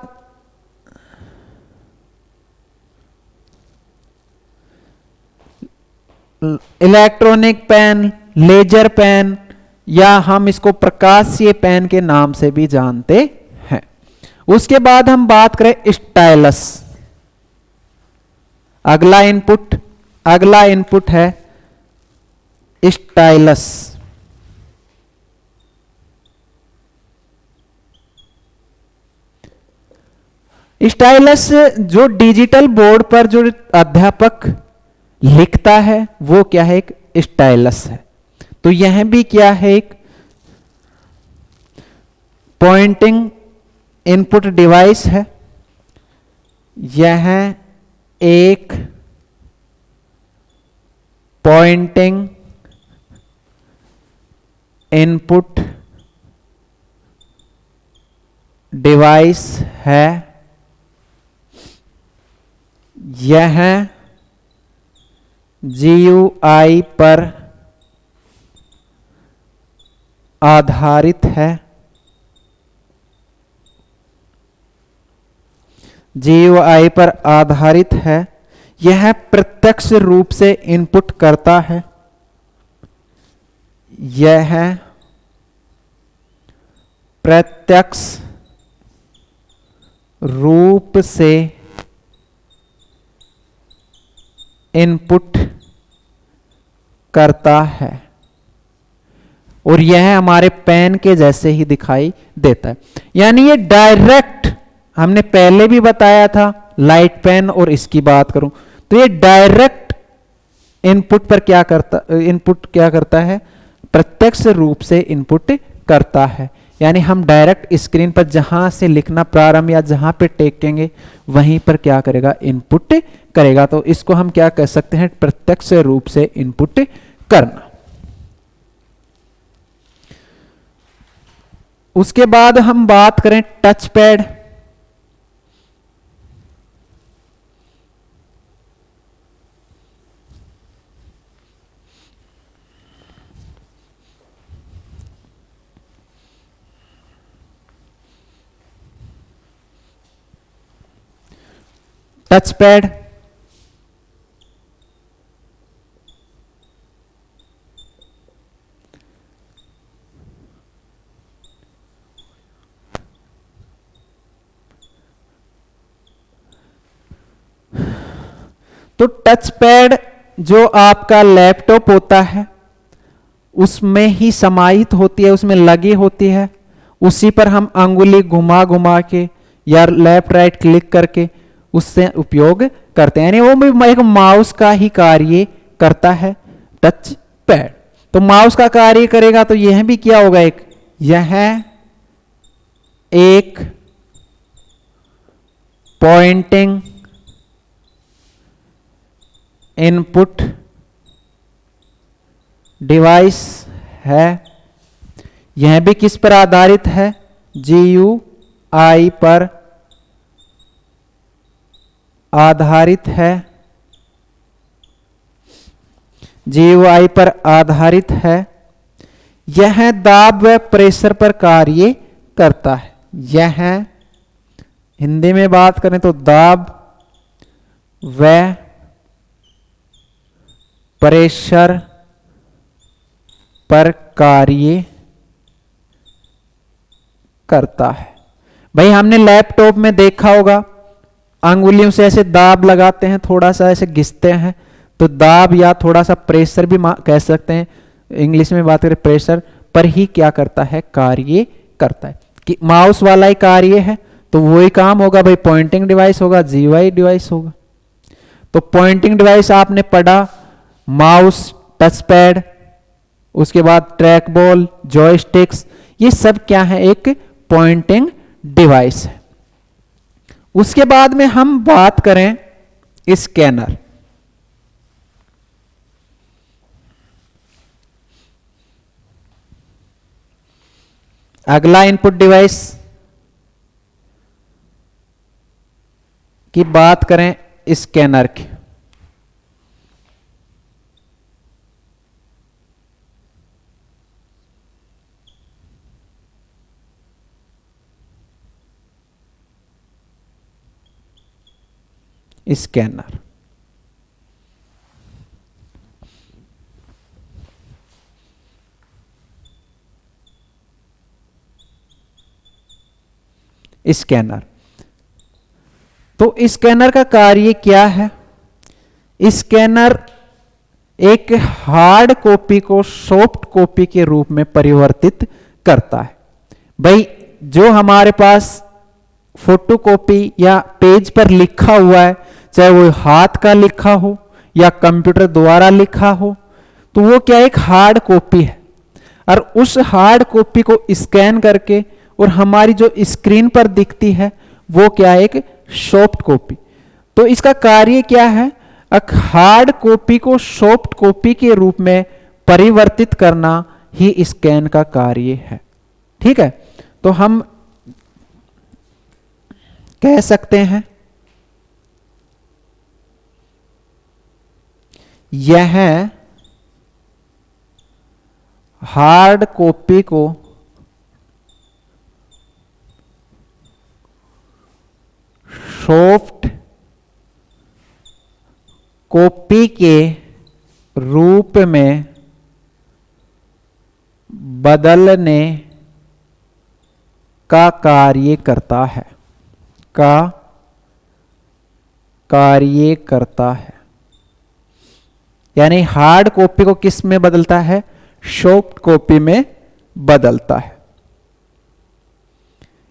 इलेक्ट्रॉनिक पेन, लेजर पेन, या हम इसको प्रकाशीय पेन के नाम से भी जानते हैं। उसके बाद हम बात करें स्टाइलस। अगला इनपुट है स्टाइलस। स्टाइलस जो डिजिटल बोर्ड पर जो अध्यापक लिखता है वो क्या है, एक स्टाइलस है। तो यह भी क्या है, एक पॉइंटिंग इनपुट डिवाइस है। यह एक पॉइंटिंग इनपुट डिवाइस है। यह GUI पर आधारित है। GUI पर आधारित है। यह प्रत्यक्ष रूप से इनपुट करता है। यह प्रत्यक्ष रूप से इनपुट करता है और यह हमारे पेन के जैसे ही दिखाई देता है। यानी ये डायरेक्ट, हमने पहले भी बताया था लाइट पेन, और इसकी बात करूं तो ये डायरेक्ट इनपुट क्या करता है, प्रत्यक्ष रूप से इनपुट करता है। यानी हम डायरेक्ट स्क्रीन पर जहां से लिखना प्रारंभ या जहां पे टेकेंगे वहीं पर क्या करेगा, इनपुट करेगा। तो इसको हम क्या कह सकते हैं, प्रत्यक्ष रूप से इनपुट करना। उसके बाद हम बात करें टच पैड। टच पैड तो टच पैड जो आपका लैपटॉप होता है उसमें ही समाहित होती है, उसमें लगी होती है। उसी पर हम अंगुली घुमा घुमा के या लेफ्ट राइट क्लिक करके उससे उपयोग करते हैं। यानी वो भी एक माउस का ही कार्य करता है टच पैड। तो माउस का कार्य करेगा तो यह भी क्या होगा, यह एक पॉइंटिंग इनपुट डिवाइस है। यह भी किस पर आधारित है, GUI पर आधारित है, जीओआई पर आधारित है। यह दाब व प्रेशर पर कार्य करता है। यह हिंदी में बात करें तो दाब व प्रेशर पर कार्य करता है। भाई हमने लैपटॉप में देखा होगा, अंगुलियों से ऐसे दाब लगाते हैं, थोड़ा सा ऐसे घिसते हैं, तो दाब या थोड़ा सा प्रेशर भी कह सकते हैं, इंग्लिश में बात करें प्रेशर पर ही क्या करता है, कार्य करता है। कि माउस वाला ही कार्य है तो वही काम होगा भाई, पॉइंटिंग डिवाइस होगा, जीयूआई डिवाइस होगा। तो पॉइंटिंग डिवाइस आपने पढ़ा, माउस, टच पैड, उसके बाद ट्रैक बॉल, जॉयस्टिक्स, ये सब क्या है, एक पॉइंटिंग डिवाइस है। उसके बाद में हम बात करें स्कैनर। अगला इनपुट डिवाइस की बात करें स्कैनर की। स्कैनर स्कैनर तो स्कैनर का कार्य क्या है? स्कैनर एक हार्ड कॉपी को सॉफ्ट कॉपी के रूप में परिवर्तित करता है। भाई जो हमारे पास फोटोकॉपी या पेज पर लिखा हुआ है, चाहे वो हाथ का लिखा हो या कंप्यूटर द्वारा लिखा हो, तो वो क्या एक हार्ड कॉपी है। और उस हार्ड कॉपी को स्कैन करके और हमारी जो स्क्रीन पर दिखती है वो क्या है, एक सॉफ्ट कॉपी। तो इसका कार्य क्या है, एक हार्ड कॉपी को सॉफ्ट कॉपी के रूप में परिवर्तित करना ही स्कैन का कार्य है। ठीक है, तो हम कह सकते हैं यह हार्ड कॉपी को सॉफ्ट कॉपी के रूप में बदलने का कार्य करता है, का कार्य करता है। यानी हार्ड कॉपी को किस में बदलता है, सॉफ्ट कॉपी में बदलता है।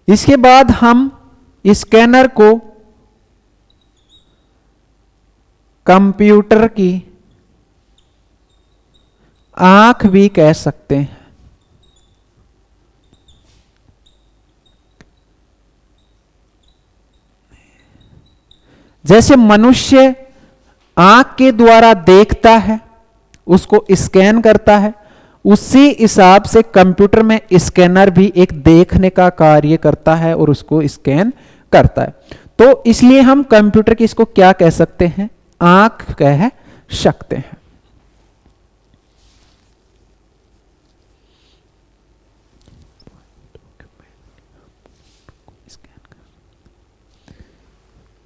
इसके बाद हम स्कैनर को कंप्यूटर की आंख भी कह सकते हैं। जैसे मनुष्य आंख के द्वारा देखता है, उसको स्कैन करता है, उसी हिसाब से कंप्यूटर में स्कैनर भी एक देखने का कार्य करता है और उसको स्कैन करता है। तो इसलिए हम कंप्यूटर की इसको क्या कह सकते हैं, आंख कह सकते हैं।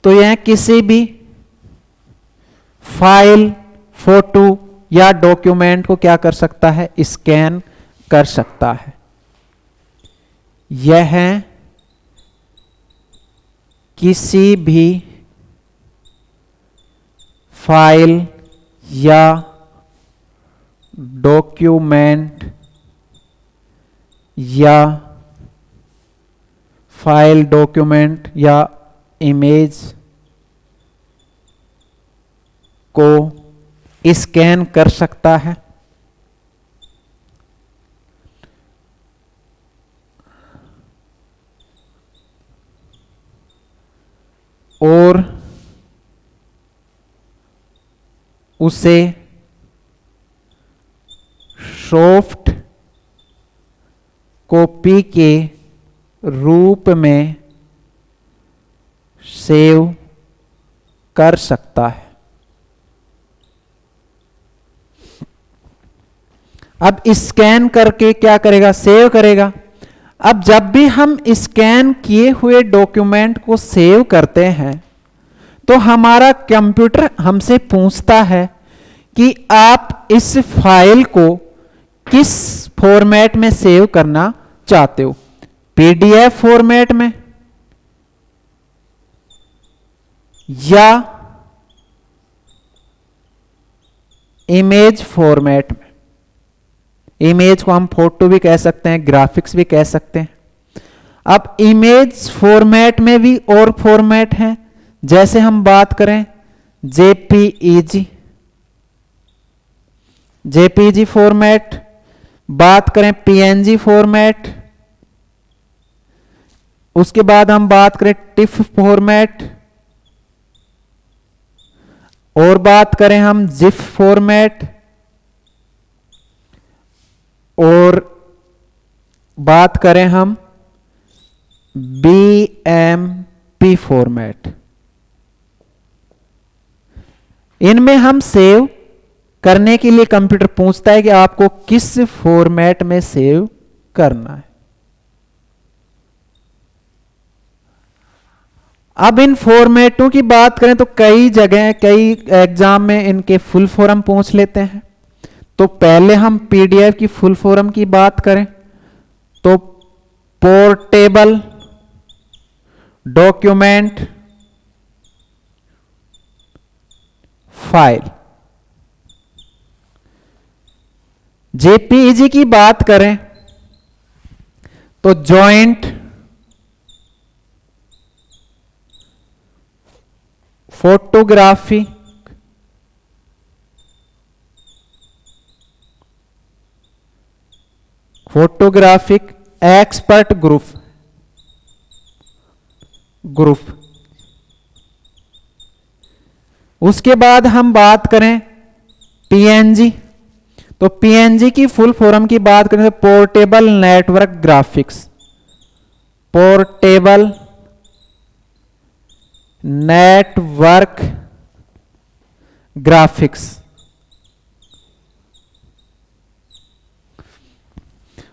तो यह किसी भी फाइल, फोटो या डॉक्यूमेंट को क्या कर सकता है, स्कैन कर सकता है। यह किसी भी फाइल या डॉक्यूमेंट या फाइल, डॉक्यूमेंट या इमेज को स्कैन कर सकता है और उसे सॉफ्ट कॉपी के रूप में सेव कर सकता है। अब स्कैन करके क्या करेगा, सेव करेगा। अब जब भी हम स्कैन किए हुए डॉक्यूमेंट को सेव करते हैं तो हमारा कंप्यूटर हमसे पूछता है कि आप इस फाइल को किस फॉर्मेट में सेव करना चाहते हो, पीडीएफ फॉर्मेट में या इमेज फॉर्मेट में। इमेज को हम फोटो भी कह सकते हैं, ग्राफिक्स भी कह सकते हैं। अब इमेज फॉर्मेट में भी और फॉर्मेट हैं, जैसे हम बात करें जेपीईजी, जेपीईजी फॉर्मेट, बात करें पीएनजी फॉर्मेट, उसके बाद हम बात करें टिफ फॉर्मेट, और बात करें हम जिफ फॉर्मेट, और बात करें हम बीएमपी फॉर्मेट। इनमें हम सेव करने के लिए कंप्यूटर पूछता है कि आपको किस फॉर्मेट में सेव करना है। अब इन फॉर्मेटों की बात करें तो कई जगह, कई एग्जाम में इनके फुल फॉर्म पूछ लेते हैं। तो पहले हम पीडीएफ की फुल फॉर्म की बात करें तो पोर्टेबल डॉक्यूमेंट फाइल। जेपीईजी की बात करें तो joint photography photographic expert group. उसके बाद हम बात करें पीएनजी, तो पीएनजी की फुल फॉर्म की बात करें तो portable network graphics, portable network graphics.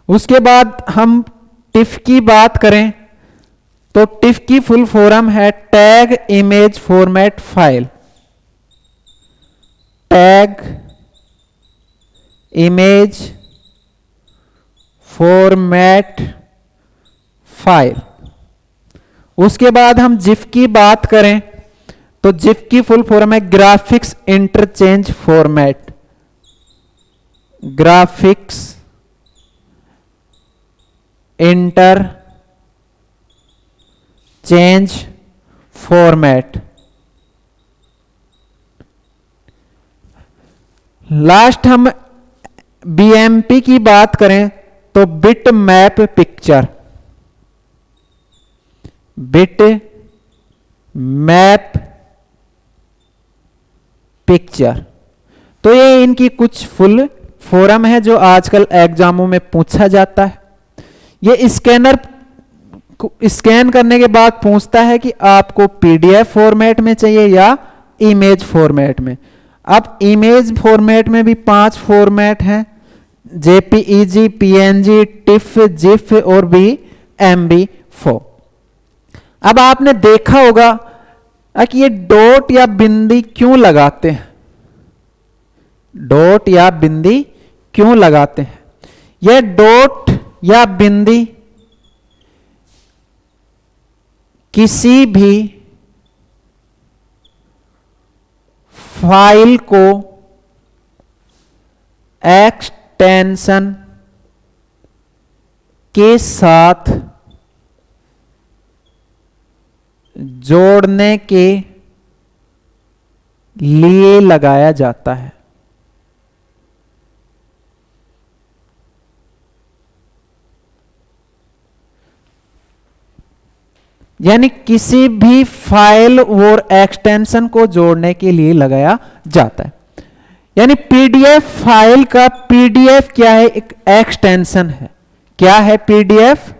उसके बाद हम टिफ की बात करें तो टिफ की फुल फॉर्म है tag image format file, tag image format file. उसके बाद हम जिफ की बात करें तो जिफ की फुल फॉर्म है graphics interchange format, graphics inter change format. Last हम बीएमपी की बात करें तो bit map picture, bit map picture. तो ये इनकी कुछ फुल फॉर्म है जो आजकल एग्जामों में पूछा जाता है। ये स्कैनर स्कैन करने के बाद पूछता है कि आपको पीडीएफ फॉर्मेट में चाहिए या इमेज फॉर्मेट में। अब इमेज फॉर्मेट में भी 5 फॉर्मेट हैं, जेपीईजी, पीएनजी, टिफ, जिफ और बीएमबी4। अब आपने देखा होगा कि ये डॉट या बिंदी क्यों लगाते हैं, डॉट या बिंदी क्यों लगाते हैं। यह डॉट या बिंदी किसी भी फाइल को एक्सटेंशन के साथ जोड़ने के लिए लगाया जाता है। यानी किसी भी फाइल और एक्सटेंशन को जोड़ने के लिए लगाया जाता है। यानी पीडीएफ फाइल का पीडीएफ क्या है, एक एक्सटेंशन है। क्या है पीडीएफ?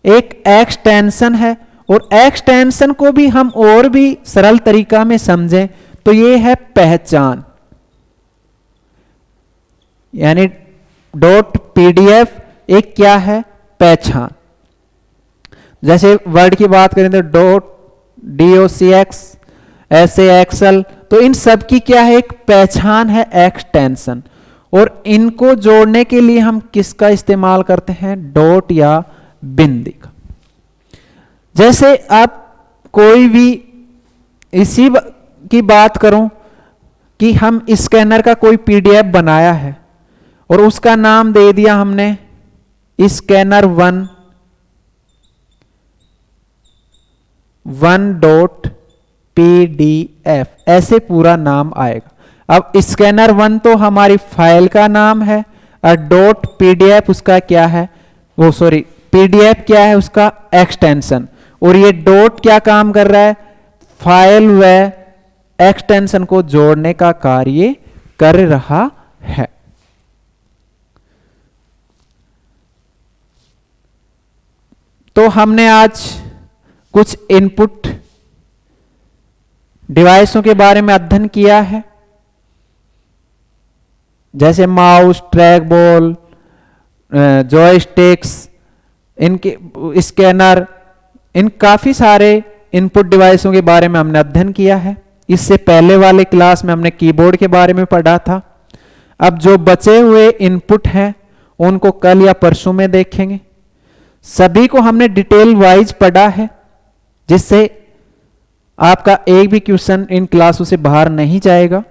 एक एक्सटेंशन है और एक्सटेंशन को भी हम और भी सरल तरीका में समझें तो ये है पहचान, यानी .pdf एक क्या है, पहचान। जैसे वर्ड की बात करें तो .docx, ऐसे एक्सेल, तो इन सब की क्या है, एक पहचान है, एक्सटेंशन। और इनको जोड़ने के लिए हम किसका इस्तेमाल करते हैं, डॉट या बिंदी का। जैसे आप कोई भी इसी की बात करूं कि हम स्कैनर का कोई पीडीएफ बनाया है और उसका नाम दे दिया हमने स्कैनर 1.pdf, ऐसे पूरा नाम आएगा। अब स्कैनर 1 तो हमारी फाइल का नाम है और .pdf उसका क्या है, वो सॉरी पीडीएफ क्या है, उसका एक्सटेंशन। और ये डॉट क्या काम कर रहा है, फाइल व एक्सटेंशन को जोड़ने का कार्य कर रहा है। तो हमने आज कुछ इनपुट डिवाइसों के बारे में अध्ययन किया है, जैसे माउस, ट्रैक बॉल, जॉयस्टिक्स, इनके स्कैनर, इन काफी सारे इनपुट डिवाइसों के बारे में हमने अध्ययन किया है। इससे पहले वाले क्लास में हमने कीबोर्ड के बारे में पढ़ा था। अब जो बचे हुए इनपुट हैं उनको कल या परसों में देखेंगे। सभी को हमने डिटेल वाइज पढ़ा है, जिससे आपका एक भी क्वेश्चन इन क्लासों से बाहर नहीं जाएगा।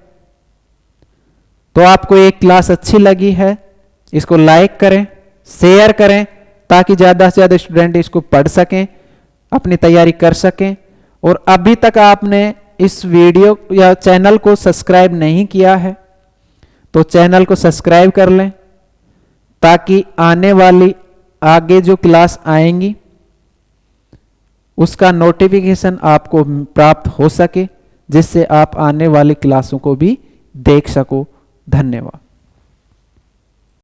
तो आपको एक क्लास अच्छी लगी है, इसको लाइक करें, शेयर करें, ताकि ज़्यादा से ज़्यादा स्टूडेंट इसको पढ़ सकें, अपनी तैयारी कर सकें। और अभी तक आपने इस वीडियो या चैनल को सब्सक्राइब नहीं किया है तो चैनल को सब्सक्राइब कर लें, ताकि आने वाली आगे जो क्लास आएंगी उसका नोटिफिकेशन आपको प्राप्त हो सके, जिससे आप आने वाली क्लासों को भी देख सको। धन्यवाद।